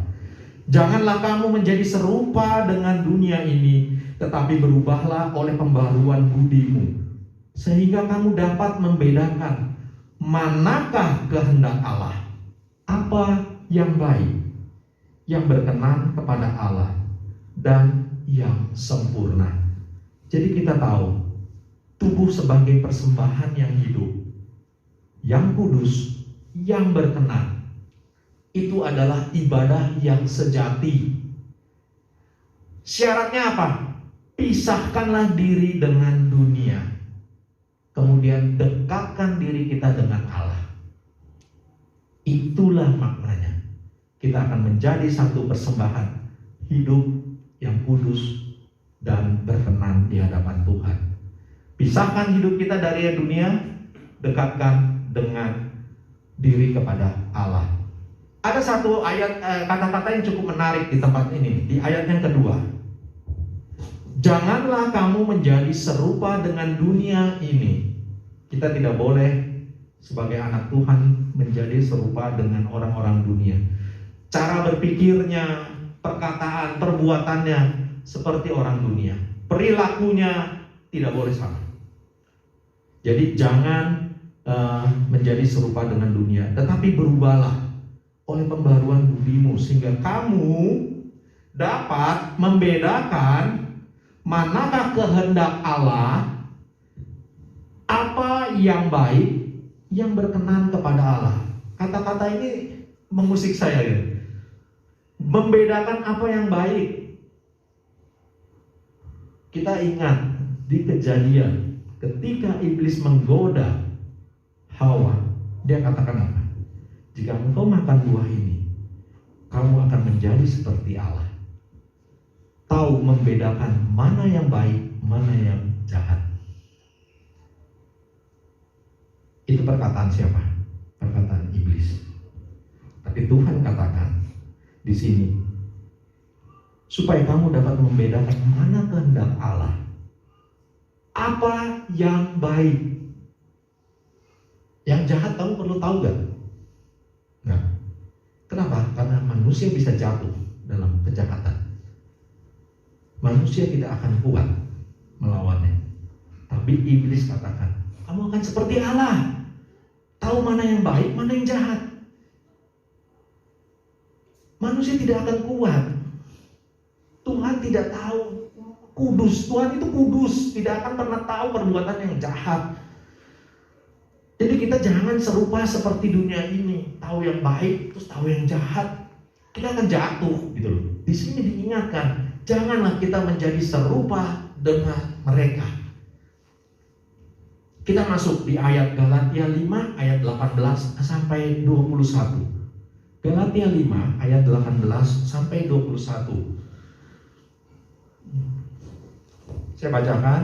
Janganlah kamu menjadi serupa dengan dunia ini, tetapi berubahlah oleh pembaruan budimu, sehingga kamu dapat membedakan manakah kehendak Allah, apa yang baik, yang berkenan kepada Allah, dan yang sempurna. Jadi kita tahu tubuh sebagai persembahan yang hidup, yang kudus, yang berkenan. Itu adalah ibadah yang sejati. Syaratnya apa? Pisahkanlah diri dengan dunia, kemudian dekatkan diri kita dengan Allah. Itulah maknanya. Kita akan menjadi satu persembahan hidup yang kudus dan berkenan di hadapan Tuhan. Pisahkan hidup kita dari dunia, dekatkan dengan diri kepada Allah. Ada satu ayat kata-kata yang cukup menarik di tempat ini, di ayat yang kedua. Janganlah kamu menjadi serupa dengan dunia ini. Kita tidak boleh sebagai anak Tuhan menjadi serupa dengan orang-orang dunia. Cara berpikirnya, perkataan, perbuatannya seperti orang dunia. Perilakunya tidak boleh sama. Jadi jangan menjadi serupa dengan dunia, tetapi berubahlah oleh pembaruan budimu sehingga kamu dapat membedakan manakah kehendak Allah, apa yang baik, yang berkenan kepada Allah. Kata-kata ini mengusik saya ya. Membedakan apa yang baik. Kita ingat di Kejadian ketika iblis menggoda Hawa, dia katakan apa? Jika engkau makan buah ini, kamu akan menjadi seperti Allah. Tahu membedakan mana yang baik, mana yang jahat. Itu perkataan siapa? Perkataan iblis. Tapi Tuhan katakan di sini, supaya kamu dapat membedakan mana kehendak Allah, apa yang baik. Yang jahat kamu perlu tahu gak? Nah, kenapa? Karena manusia bisa jatuh dalam kejahatan. Manusia tidak akan kuat melawannya. Tapi iblis katakan, kamu akan seperti Allah. Tahu mana yang baik, mana yang jahat. Manusia tidak akan kuat. Tuhan tidak tahu kudus. Tuhan itu kudus, tidak akan pernah tahu perbuatan yang jahat. Jadi kita jangan serupa seperti dunia ini. Tahu yang baik, terus tahu yang jahat. Kita akan jatuh gitu loh. Di sini diingatkan, janganlah kita menjadi serupa dengan mereka. Kita masuk di ayat Galatia 5 ayat 18 sampai 21. Galatia 5 ayat 18 sampai 21. Saya bacakan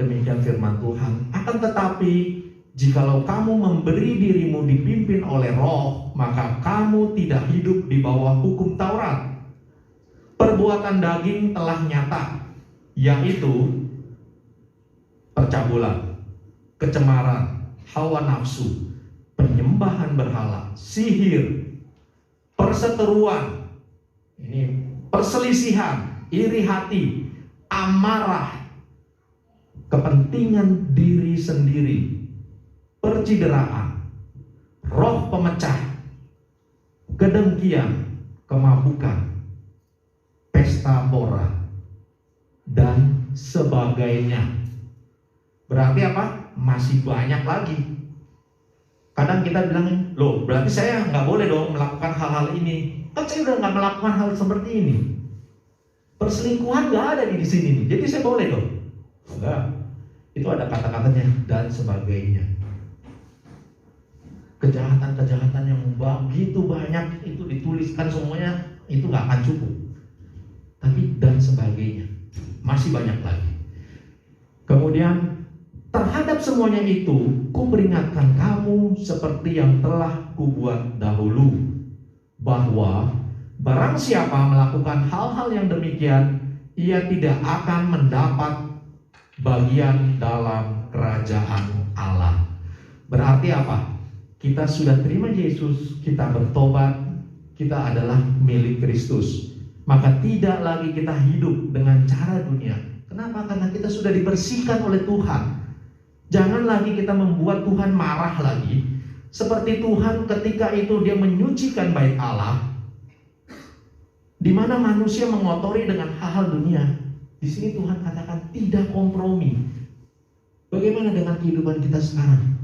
demikian firman Tuhan. Akan tetapi jikalau kamu memberi dirimu dipimpin oleh Roh, maka kamu tidak hidup di bawah hukum Taurat. Perbuatan daging telah nyata, yaitu percabulan, kecemaran, hawa nafsu, penyembahan berhala, sihir, perseteruan, ini perselisihan, iri hati, amarah, kepentingan diri sendiri, percideraan, roh pemecah, kedengkian, kemabukan, pesta pora, dan sebagainya. Berarti apa? Masih banyak lagi. Kadang kita bilang, loh berarti saya nggak boleh dong melakukan hal-hal ini. Kan saya udah nggak melakukan hal seperti ini. Perselingkuhan nggak ada di sini nih, jadi saya boleh dong? Enggak. Itu ada kata-katanya dan sebagainya. Kejahatan-kejahatan yang begitu banyak itu dituliskan semuanya, itu nggak akan cukup. Tapi dan sebagainya masih banyak lagi. Kemudian terhadap semuanya itu, kuperingatkan kamu seperti yang telah kubuat dahulu, bahwa barang siapa melakukan hal-hal yang demikian, ia tidak akan mendapat bagian dalam kerajaan Allah. Berarti apa? Kita sudah terima Yesus, kita bertobat, kita adalah milik Kristus. Maka tidak lagi kita hidup dengan cara dunia. Kenapa? Karena kita sudah dibersihkan oleh Tuhan. Jangan lagi kita membuat Tuhan marah lagi. Seperti Tuhan ketika itu dia menyucikan bait Allah, di mana manusia mengotori dengan hal-hal dunia. Di sini Tuhan katakan tidak kompromi. Bagaimana dengan kehidupan kita sekarang?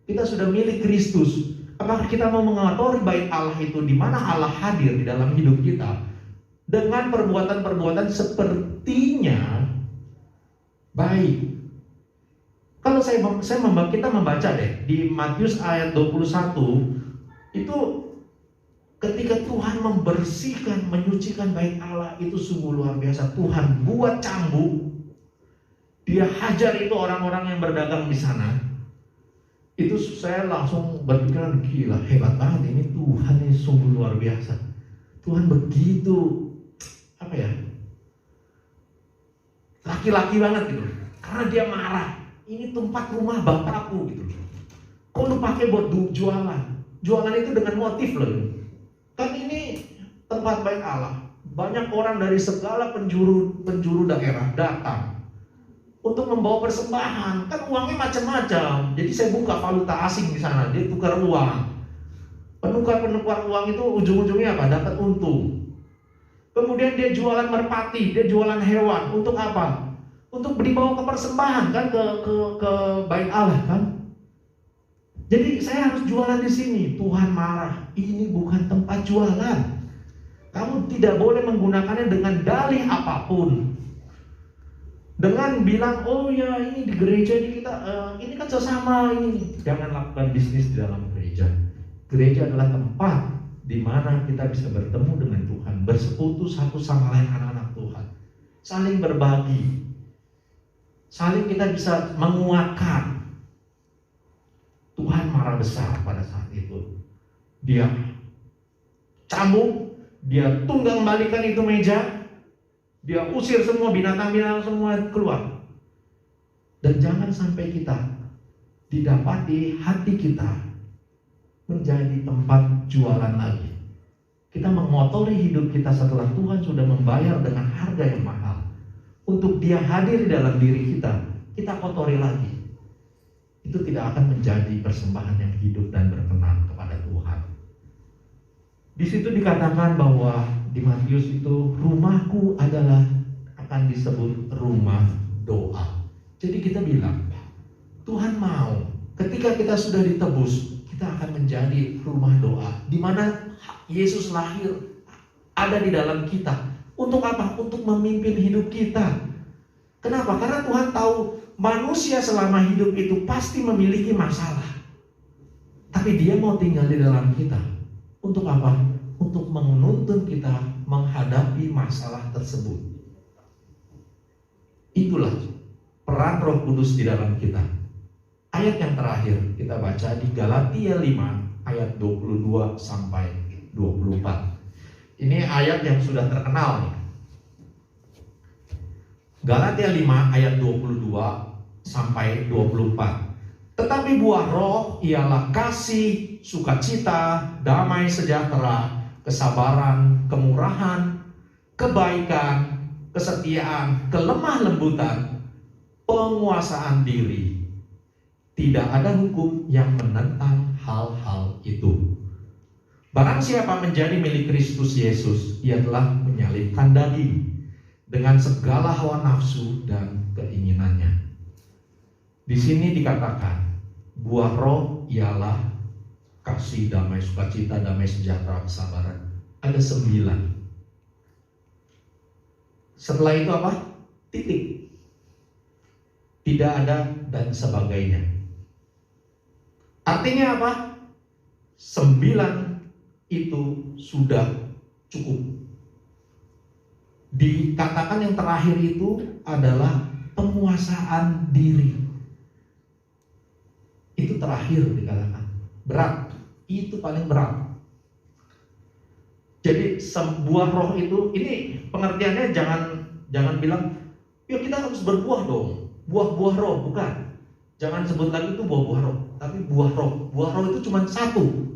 Kita sudah milik Kristus. Apakah kita mau mengotori bait Allah itu, di mana Allah hadir di dalam hidup kita, dengan perbuatan-perbuatan sepertinya baik? Kalau kita membaca deh di Matius ayat 21, itu ketika Tuhan membersihkan, menyucikan bait Allah, itu sungguh luar biasa. Tuhan buat cambuk, dia hajar itu orang-orang yang berdagang di sana. Itu saya langsung berpikiran, gila, hebat banget ini Tuhan, ini sungguh luar biasa. Tuhan begitu, apa ya, laki-laki banget gitu. Karena dia marah, ini tempat rumah bapakku gitu. Kok lu pakai buat jualan? Jualan itu dengan motif loh. Kan ini tempat bait Allah. Banyak orang dari segala penjuru daerah datang untuk membawa persembahan. Kan uangnya macam-macam. Jadi saya buka valuta asing di sana, dia tukar uang. Penukar uang itu ujung-ujungnya apa? Dapat untung. Kemudian dia jualan merpati, dia jualan hewan. Untuk apa? Untuk dibawa ke persembahan kan, ke bait Allah kan. Jadi saya harus jualan di sini. Tuhan marah. Ini bukan tempat jualan. Kamu tidak boleh menggunakannya dengan dalih apapun. Dengan bilang, oh ya ini di gereja ini kita, ini kan sesama ini. Jangan lakukan bisnis di dalam gereja. Gereja adalah tempat di mana kita bisa bertemu dengan Tuhan, bersekutu satu sama lain anak-anak Tuhan, saling berbagi, saling kita bisa menguatkan. Tuhan marah besar pada saat itu. Dia cambuk, dia tunggang balikan itu meja. Dia usir semua binatang-binatang semua keluar. Dan jangan sampai kita didapati hati kita menjadi tempat jualan lagi. Kita mengotori hidup kita setelah Tuhan sudah membayar dengan harga yang mahal. Untuk dia hadir di dalam diri kita, kita kotori lagi. Itu tidak akan menjadi persembahan yang hidup dan berkenan kepada Tuhan. Di situ dikatakan bahwa di Matius itu, rumahku adalah akan disebut rumah doa. Jadi kita bilang, Tuhan mau ketika kita sudah ditebus, kita akan menjadi rumah doa, di mana Yesus lahir ada di dalam kita. Untuk apa? Untuk memimpin hidup kita. Kenapa? Karena Tuhan tahu manusia selama hidup itu pasti memiliki masalah, tapi Dia mau tinggal di dalam kita. Untuk apa? Untuk menuntun kita menghadapi masalah tersebut. Itulah peran Roh Kudus di dalam kita. Ayat yang terakhir kita baca di Galatia 5 ayat 22 sampai 24. Ini ayat yang sudah terkenal nih. Galatia 5 ayat 22 sampai 24. Tetapi buah roh ialah kasih, sukacita, damai sejahtera, kesabaran, kemurahan, kebaikan, kesetiaan, kelemah lembutan, penguasaan diri. Tidak ada hukum yang menentang hal-hal itu. Barang siapa menjadi milik Kristus Yesus, ia telah menyalibkan daging dengan segala hawa nafsu dan keinginannya. Di sini dikatakan buah roh ialah kasih, damai, sukacita, damai sejahtera, kesabaran. Ada 9. Setelah itu apa? Titik. Tidak ada dan sebagainya. Artinya apa? 9 itu sudah cukup. Dikatakan yang terakhir itu adalah penguasaan diri. Itu terakhir dikatakan. Berat. Itu paling berat. Jadi sebuah roh itu, ini pengertiannya jangan bilang, ya kita harus berbuah dong. Buah-buah roh, bukan. Jangan sebut lagi itu buah-buah roh, tapi buah roh. Buah roh itu cuma satu.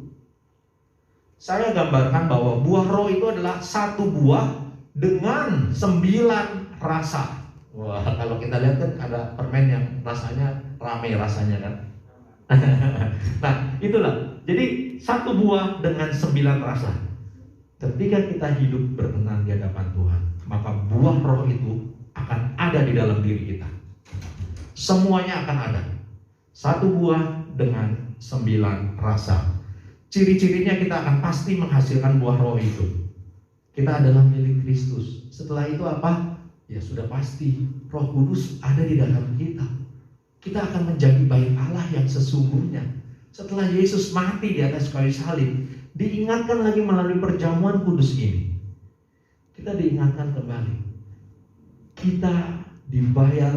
Saya gambarkan bahwa buah roh itu adalah satu buah dengan 9 rasa. Wah, kalau kita lihat kan ada permen yang rasanya rame rasanya kan. Nah, itulah. Jadi satu buah dengan 9 rasa. Ketika kita hidup berkenan di hadapan Tuhan, maka buah roh itu akan ada di dalam diri kita. Semuanya akan ada. Satu buah dengan 9 rasa. Ciri-cirinya kita akan pasti menghasilkan buah roh itu. Kita adalah milik Kristus. Setelah itu apa? Ya sudah pasti Roh Kudus ada di dalam kita. Kita akan menjadi bait Allah yang sesungguhnya. Setelah Yesus mati di atas kayu salib, diingatkan lagi melalui perjamuan kudus ini. Kita diingatkan kembali. Kita dibayar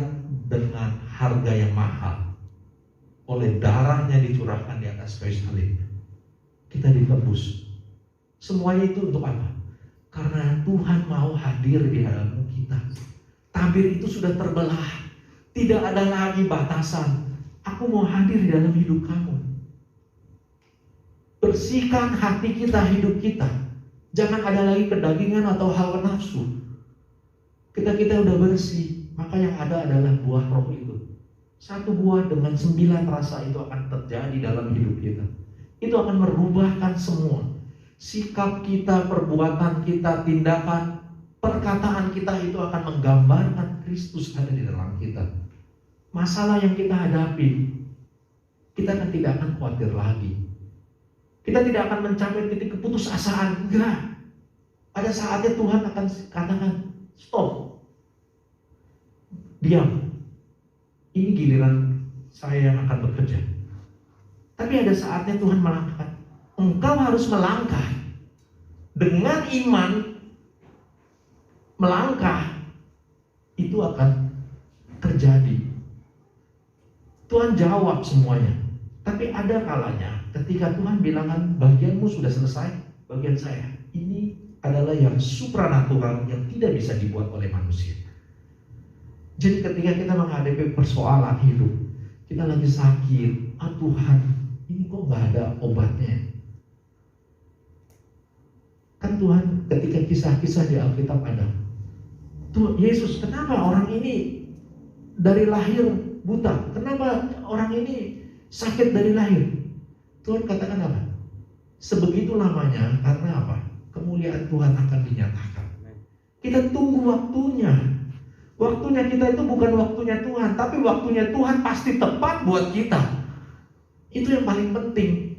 dengan harga yang mahal oleh darahnya dicurahkan di atas kayu salib. Kita ditebus. Semuanya itu untuk apa? Karena Tuhan mau hadir di dalam kita. Tabir itu sudah terbelah. Tidak ada lagi batasan. Aku mau hadir di dalam hidup kamu. Bersihkan hati kita, hidup kita. Jangan ada lagi kedagingan atau hawa nafsu. Kita udah bersih, maka yang ada adalah buah roh itu. Satu buah dengan 9 rasa itu akan terjadi dalam hidup kita. Itu akan merubahkan semua. Sikap kita, perbuatan kita, tindakan, perkataan kita itu akan menggambarkan Kristus ada di dalam kita. Masalah yang kita hadapi, kita tidak akan khawatir lagi. Kita tidak akan mencapai titik keputusasaan. Enggak. Pada saatnya Tuhan akan katakan, stop. Diam. Ini giliran saya yang akan bekerja. Tapi ada saatnya Tuhan melangkah. Engkau harus melangkah. Dengan iman, melangkah, itu akan terjadi. Tuhan jawab semuanya. Tapi ada kalanya ketika Tuhan bilangan bagianmu sudah selesai, bagian saya. Ini adalah yang supranatural yang tidak bisa dibuat oleh manusia. Jadi ketika kita menghadapi persoalan hidup, kita lagi sakit, Tuhan, ini kok gak ada obatnya? Kan Tuhan ketika kisah-kisah di Alkitab ada, Tuhan Yesus, kenapa orang ini dari lahir buta? Kenapa orang ini sakit dari lahir? Tuhan katakan apa? Sebegitu lamanya, karena apa? Kemuliaan Tuhan akan dinyatakan. Kita tunggu waktunya. Waktunya kita itu bukan waktunya Tuhan, tapi waktunya Tuhan pasti tepat buat kita. Itu yang paling penting.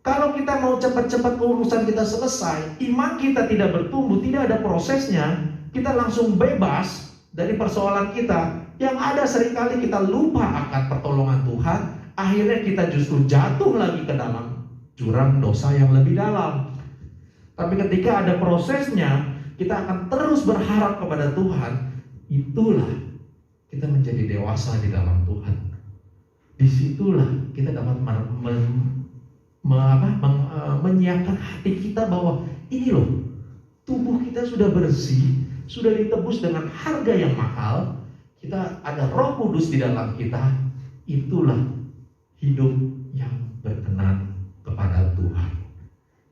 Kalau kita mau cepat-cepat urusan kita selesai, iman kita tidak bertumbuh, tidak ada prosesnya, kita langsung bebas dari persoalan kita. Yang ada seringkali kita lupa akan pertolongan Tuhan. Akhirnya kita justru jatuh lagi ke dalam jurang dosa yang lebih dalam. Tapi ketika ada prosesnya, kita akan terus berharap kepada Tuhan. Itulah kita menjadi dewasa di dalam Tuhan. Disitulah kita dapat menyiapkan hati kita bahwa ini loh, tubuh kita sudah bersih, sudah ditebus dengan harga yang mahal. Kita ada Roh Kudus di dalam kita. Itulah hidup yang berkenan kepada Tuhan.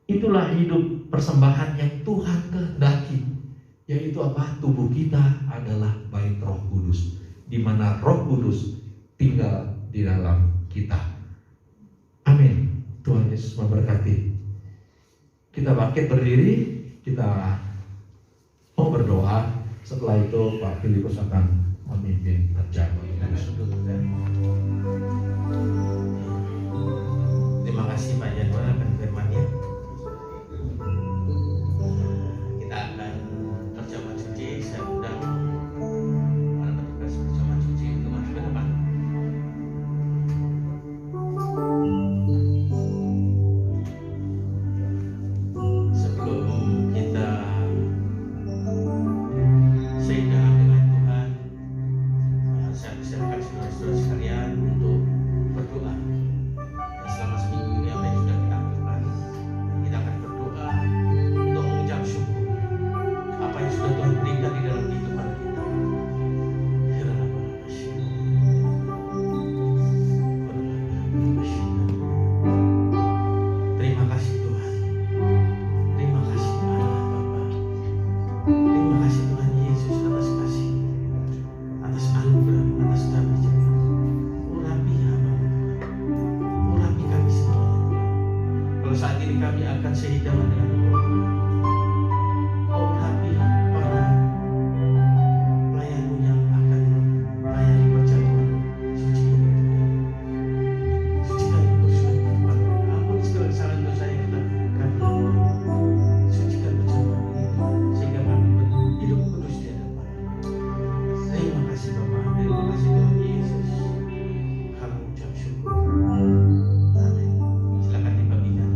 Itulah hidup persembahan yang Tuhan kehendaki. Yaitu apa? Tubuh kita adalah bait Roh Kudus, di mana Roh Kudus tinggal di dalam kita. Amin. Tuhan Yesus memberkati. Kita bangkit berdiri, kita mau berdoa. Setelah itu Pak Filipus akan memimpin acara. Terima kasih Pak Januar akan firman-Nya. Kita akan terjemah suci. Saya undang para petugas terjemah suci untuk masuk ke depan. Sebelum kita seindah dengan Tuhan, saya persilakan saudara-saudara sekalian untuk berdoa. Dan selama seminggu ini apa yang sudah kita lakukan, kita akan berdoa untuk mengucap syukur apa yang sudah Tuhan berikan di dalam kehidupan kita. Terima kasih Tuhan. Terima kasih Allah Bapa. Terima kasih Tuhan Yesus atas kasih, atas anugerah, atas damai. Urapi hamba-Mu, urapi kami semuanya. Kalau saat ini kami akan sehidangan dengan Engkau, Kau urapi para pelayan-Mu yang akan melayani perjamuan suci ini. Sucikan urusan kehidupan mereka. Ampuni segala kesalahan dosa yang telah kami lakukan. Sucikan perjamuan ini Tuhan, sehingga kami hidup kudus di hadapan. Terima kasih Bapa, terima kasih Tuhan Yesus. Kami ucap syukur. Amin. Silakan dibagikan.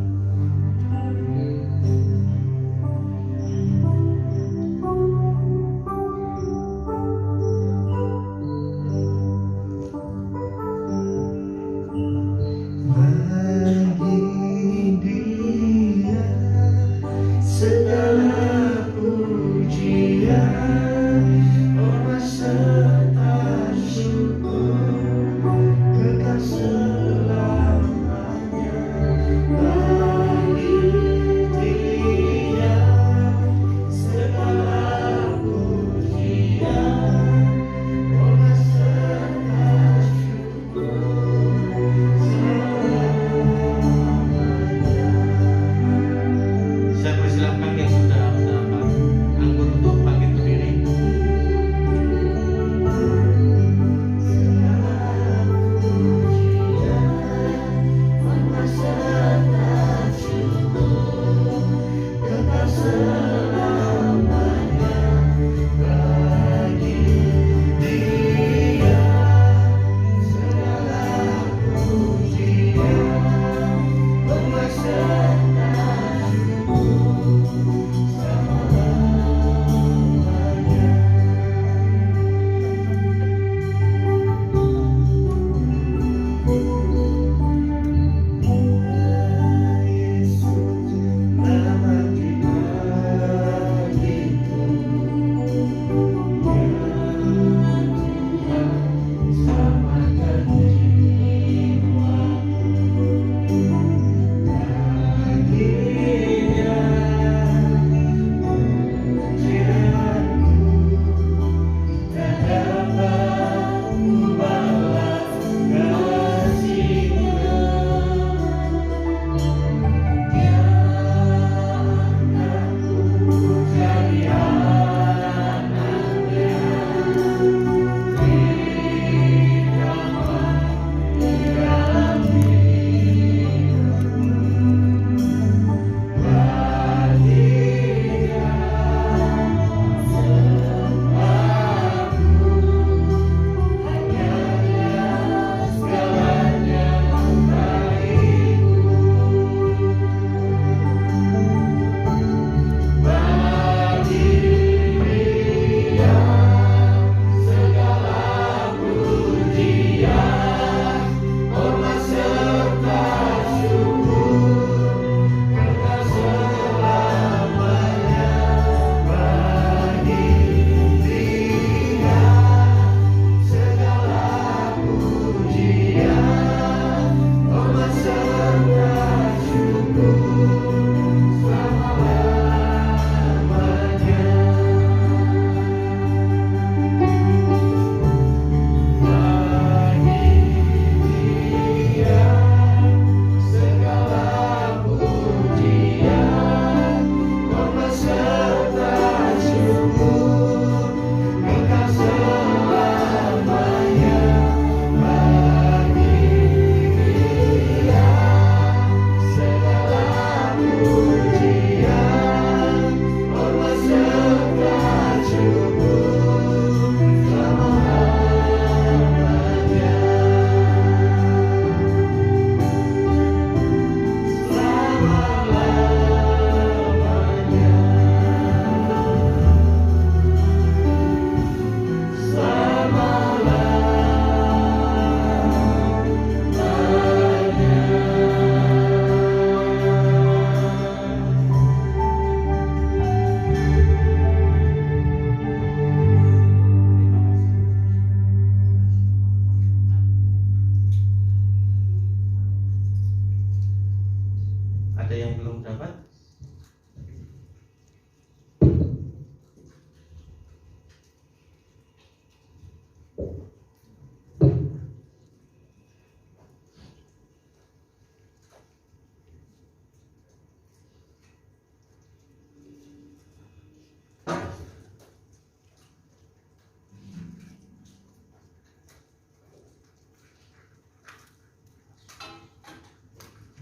Ada yang belum dapat?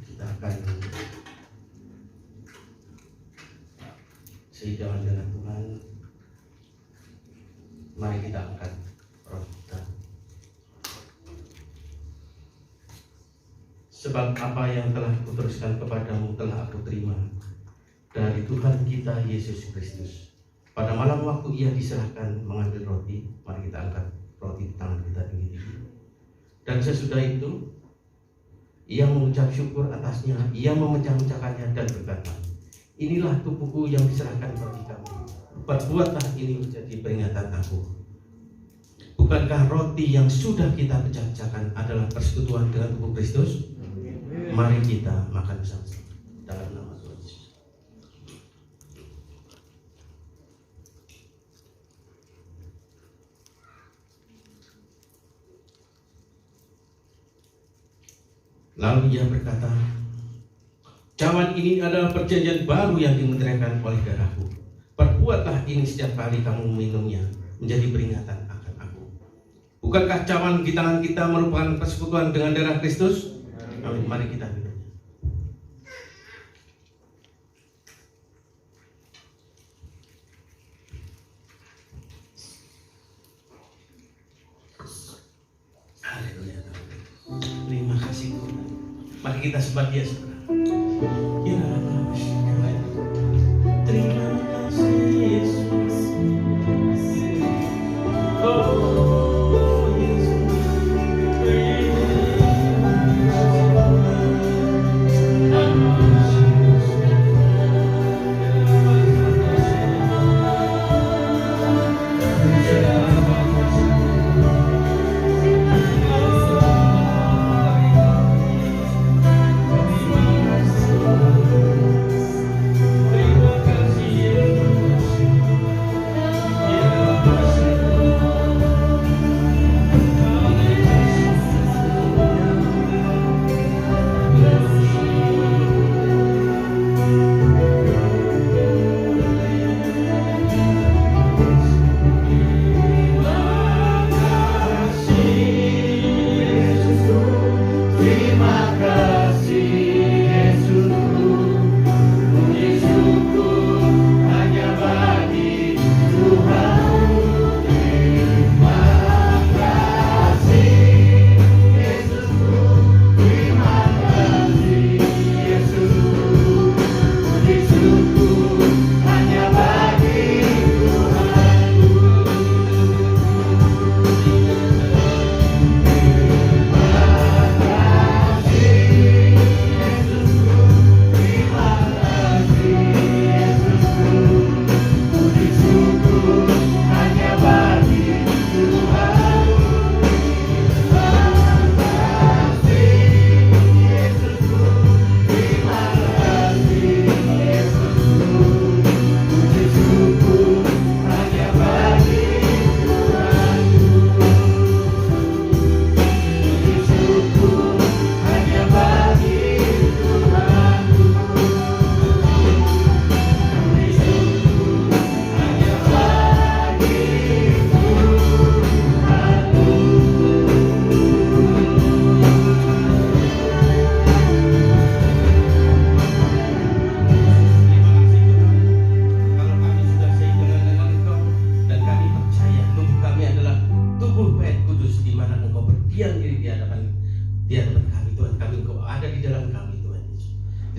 Kita akan seiringan dengan Tuhan. Mari kita angkat roh kita. Sebab apa yang telah kuteruskan kepadamu telah aku terima dari Tuhan kita Yesus Kristus. Pada malam waktu ia diserahkan mengambil roti, mari kita angkat roti di tangan kita tinggi-tinggi. Dan sesudah itu ia mengucap syukur atasnya, ia memecah-mecahkannya dan berkata, inilah tubuhku yang diserahkan bagi kamu. Perbuatlah ini menjadi peringatan aku. Bukankah roti yang sudah kita pecah-pecahkan adalah persekutuan dengan tubuh Kristus? Mari kita makan bersama-sama dalam nama Tuhan Yesus. Lalu ia berkata, cawan ini adalah perjanjian baru yang dimeteraikan oleh darahku. Perbuatlah ini setiap kali kamu meminumnya menjadi peringatan akan aku. Bukankah cawan di tangan kita merupakan persekutuan dengan darah Kristus? Amin. Mari kita minum. Haleluya. Terima kasih Tuhan. Mari kita sembah Dia sekarang. Ya, terima kasih Yesus. Oh Yesus.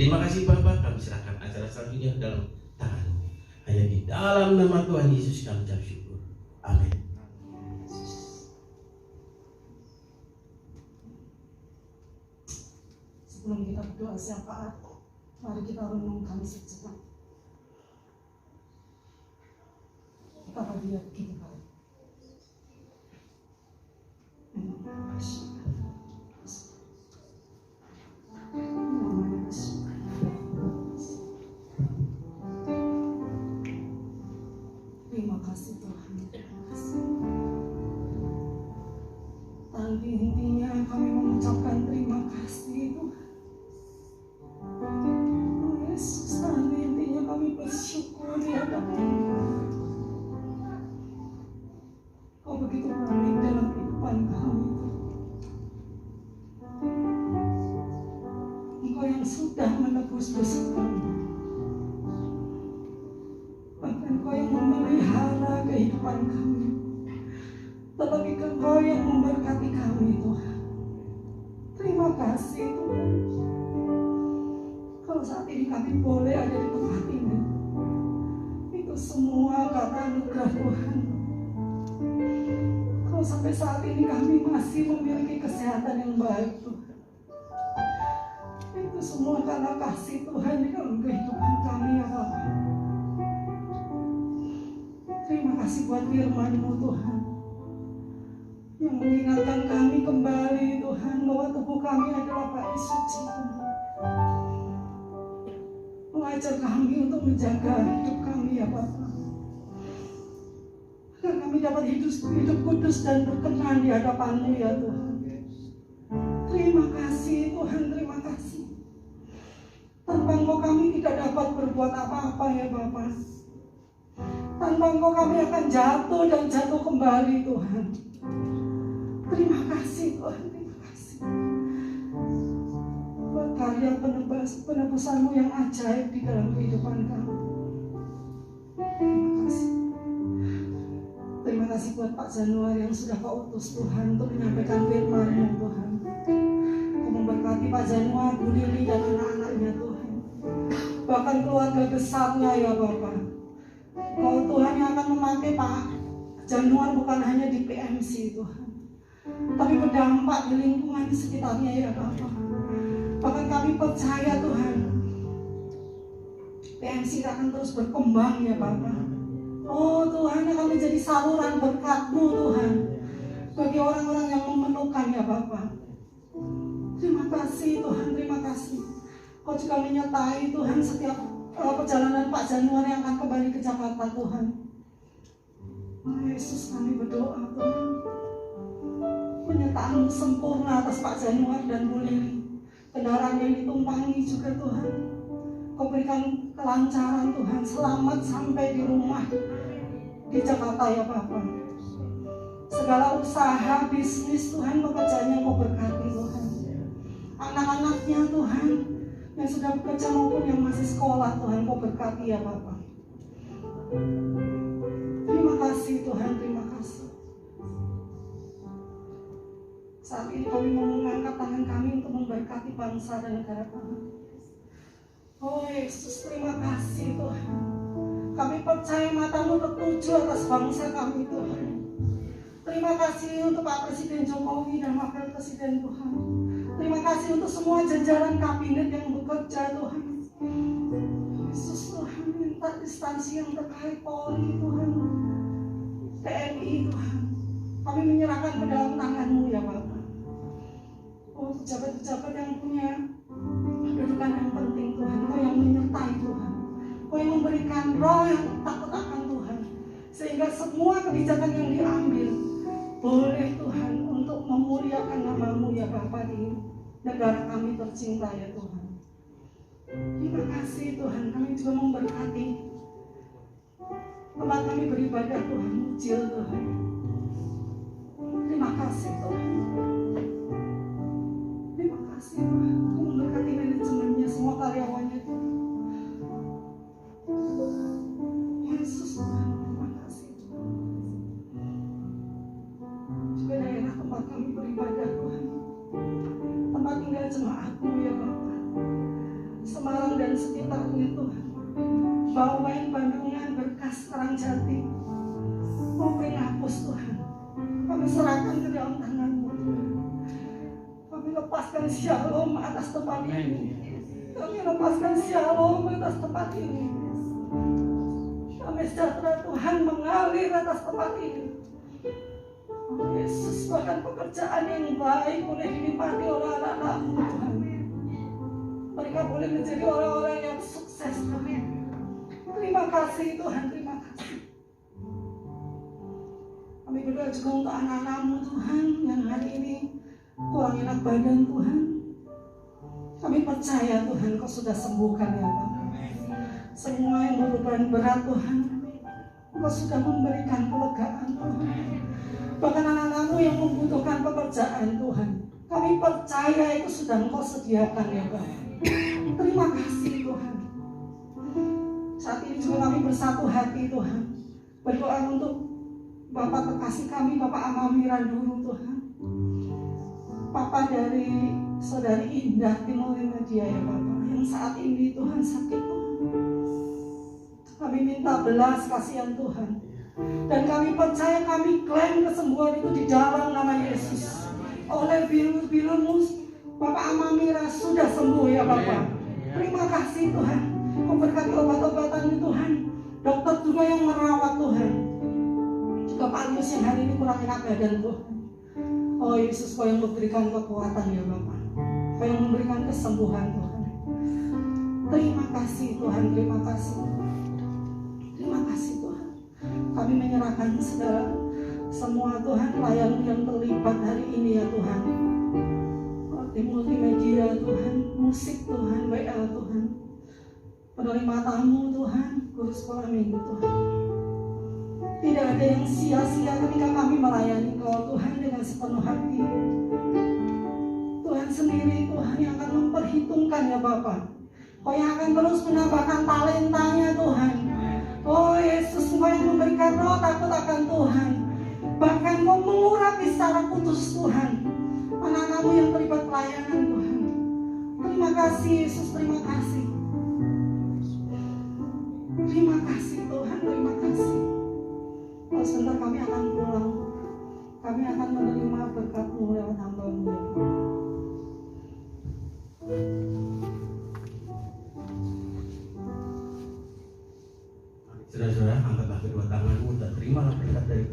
Terima kasih Bapa, kami serahkan acara selanjutnya dalam tangan-Mu. Hanya di dalam nama Tuhan Yesus kami ucap syukur. Amin. Sebelum kita berdoa syafaat, mari kita renungkan sejenak. Betapa Dia begitu baik. Namanya yang sudah menebus dosa kami. Bahkan Kau yang memelihara kehidupan kami. Tetapi Kau yang memberkati kami, Tuhan. Terima kasih, Tuhan. Kalau saat ini kami boleh ada di tempat ini, itu semua karena anugerah Tuhan. Kalau sampai saat ini kami masih memiliki kesehatan yang baik, Tuhan, itu semua karena kasih Tuhan di dalam kehidupan kami, ya Bapa. Terima kasih buat firman-Mu, Tuhan, yang mengingatkan kami kembali, Tuhan, bahwa tubuh kami adalah bait suci, Tuhan. Mengajar kami untuk menjaga hidup kami, ya Bapa, agar kami dapat hidup kudus dan berkenan di hadapan-Mu, ya Tuhan. Terima kasih, Tuhan, terima kasih. Tanpa Engkau kami tidak dapat berbuat apa-apa, ya Bapa. Tanpa Engkau kami akan jatuh dan jatuh kembali, Tuhan. Terima kasih, Tuhan, terima kasih. Buat karya penebusan-Mu yang ajaib di dalam kehidupan kami. Terima kasih. Terima kasih buat Pak Januar yang sudah Kau utus, Tuhan, untuk menyampaikan firman-Mu, Tuhan. Kau memberkati Pak Januar, Bu Lili, dan anak-anaknya, Tuhan. Bahkan keluarga besarnya, ya Bapa. Kau Tuhan yang akan memakai Pak Januar bukan hanya di PMC, Tuhan, tapi berdampak di lingkungan di sekitarnya, ya Bapa. Bahkan kami percaya, Tuhan, PMC akan terus berkembang, ya Bapa. Oh Tuhan, akan menjadi saluran berkat-Mu, Tuhan, bagi orang-orang yang memerlukan, ya Bapa. Terima kasih, Tuhan, terima kasih. Kau juga menyertai, Tuhan, setiap perjalanan Pak Januar yang akan kembali ke Jakarta, Tuhan. Oh, Yesus, kami berdoa, Tuhan, penyertaan-Mu sempurna atas Pak Januar dan Bu Lili. Kendaraan yang ditumpangi juga, Tuhan, Kau berikan kelancaran, Tuhan, selamat sampai di rumah di Jakarta, ya Bapa. Segala usaha, bisnis, Tuhan, pekerjaannya Kau berkati, Tuhan. Anak-anaknya, Tuhan, yang sudah bekerja maupun yang masih sekolah, Tuhan, Kau berkati, ya Bapa. Terima kasih, Tuhan, terima kasih. Saat ini kami mau mengangkat tangan kami untuk memberkati bangsa dan negara kami. Oh Yesus, terima kasih, Tuhan. Kami percaya mata-Mu tertuju atas bangsa kami, Tuhan. Terima kasih untuk Pak Presiden Jokowi dan Wakil Presiden, Tuhan. Terima kasih untuk semua jajaran kabinet yang bekerja, Tuhan. Yesus, Tuhan, minta instansi yang terkait, Polri, Tuhan, TNI, Tuhan, kami menyerahkan ke dalam tangan-Mu, ya Bapa. Oh, pejabat-pejabat yang punya kedudukan yang penting, Tuhan, Kau yang menyertai, Tuhan, Kau yang memberikan roh yang takut akan Tuhan, sehingga semua kebijakan yang diambil boleh, Tuhan, untuk memuliakan nama-Mu, ya Bapa, di negara kami tercinta, ya Tuhan. Terima kasih, Tuhan. Kami juga memberkati tempat kami beribadah, Tuhan, Mujil, Tuhan. Terima kasih, Tuhan. Terima kasih, Tuhan. Kau memberkati manajemennya, semua karyawannya, Tuhan. Yesus, Tuhan, terima kasih, Tuhan. Juga daerah tempat kami beribadah, Tuhan, tempat tinggal jemaat-Mu, ya Bapa, Semarang dan sekitarnya, Tuhan, Bawang, Bandungan, Berkas, Karangjati, maupun Hapus, Tuhan, kami serahkan ke dalam tangan-Mu, Tuhan. Kami lepaskan shalom atas tempat ini. Kami lepaskan shalom atas tempat ini. Kami sejahtera, Tuhan, mengalir atas tempat ini. Oh, Yesus, bahkan pekerjaan yang baik boleh dinikmati oleh anak-anak-Mu, Tuhan. Mereka boleh menjadi orang-orang yang sukses, Tuhan. Terima kasih, Tuhan, terima kasih. Kami berdoa juga untuk anak-anak-Mu, Tuhan, yang hari ini kurang enak badan, Tuhan. Kami percaya, Tuhan, Kau sudah sembuhkan, ya Bapa. Semua yang beban berat, Tuhan, Kau sudah memberikan kelegaan, Tuhan. Bahkan anak-anak-Mu yang membutuhkan pekerjaan, Tuhan, Kami percaya itu sudah Engkau sediakan ya Bapa. Terima kasih Tuhan. Saat ini juga kami bersatu hati Tuhan, berdoa untuk Bapak terkasih kami, Bapak Amamira dulu Tuhan. Papa dari Saudari Indah Timur Media ya Bapak, yang saat ini Tuhan sakit Tuhan. Kami minta belas kasihan Tuhan. Dan kami percaya, kami klaim kesembuhan itu di dalam nama Yesus. Oleh bilur-bilurmu Bapak Amamira sudah sembuh ya Bapak. Terima kasih Tuhan. Memberkati obat-obatan Tuhan. Dokter juga yang merawat Tuhan. Juga Pak Lius yang hari ini kurang enak badan Tuhan. Oh Yesus, Kau yang memberikan kekuatan ya Bapak. Kau yang memberikan kesembuhan Tuhan. Terima kasih Tuhan, terima kasih. Terima kasih Tuhan. Kami menyerahkan segala semua Tuhan, pelayan yang terlibat hari ini ya Tuhan. Tim multimedia Tuhan, musik Tuhan, WA Tuhan, penerima tamu Tuhan, guru sekolah minggu Tuhan. Tidak ada yang sia-sia ketika kami melayani Kau Tuhan dengan sepenuh hati. Tuhan sendiri Tuhan yang akan memperhitungkan ya Bapak. Kau yang akan terus menambahkan talentanya Tuhan. Oh Yesus, Kau yang memberikan roh takut akan Tuhan. Bahkan Kau mengurapi secara kudus Tuhan anak-anakmu yang terlibat pelayanan Tuhan. Terima kasih Yesus, terima kasih. Terima kasih Tuhan, terima kasih. Kalau sebentar kami akan pulang, kami akan menerima berkat-Mu lewat hamba-Mu ya Tuhan. Saudara-saudara, angkatlah kedua tanganmu dan terimalah berkat dari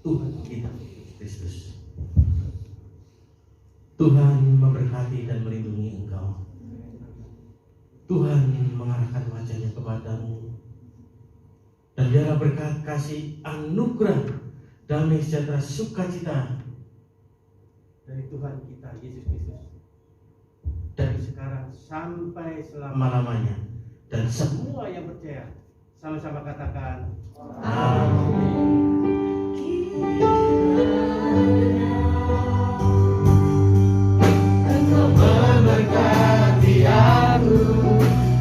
Tuhan kita Kristus. Tuhan memberkati dan melindungi engkau. Tuhan mengarahkan wajahnya kepadamu, dan biarlah berkat kasih anugerah damai sejahtera sukacita dari Tuhan kita Yesus Kristus dari sekarang sampai selama-lamanya. Dan semua yang percaya sama-sama katakan amin. Engkau memberkati aku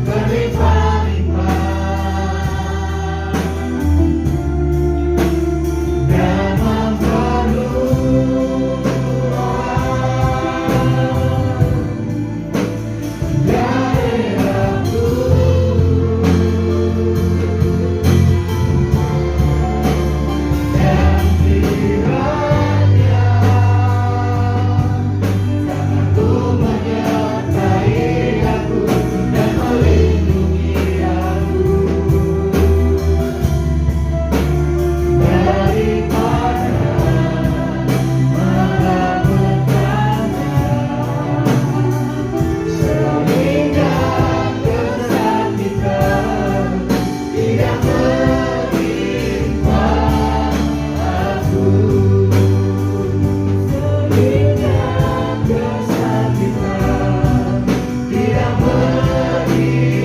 berlimpah-limpah, dan memperluas daerahku. Dan kiranya Tuhanku menyertai aku dan melindungi aku daripada malapetaka, sehingga kesakitan tidak menimpa aku, sehingga kesakitan tidak menimpa aku, sehingga kesakitan tidak menimpa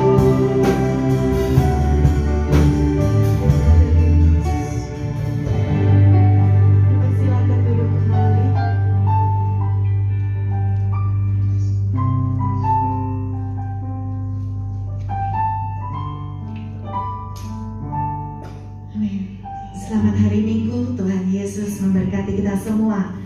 aku. Silakan duduk kembali. Amin. Selamat hari Minggu, Tuhan Yesus memberkati kita semua.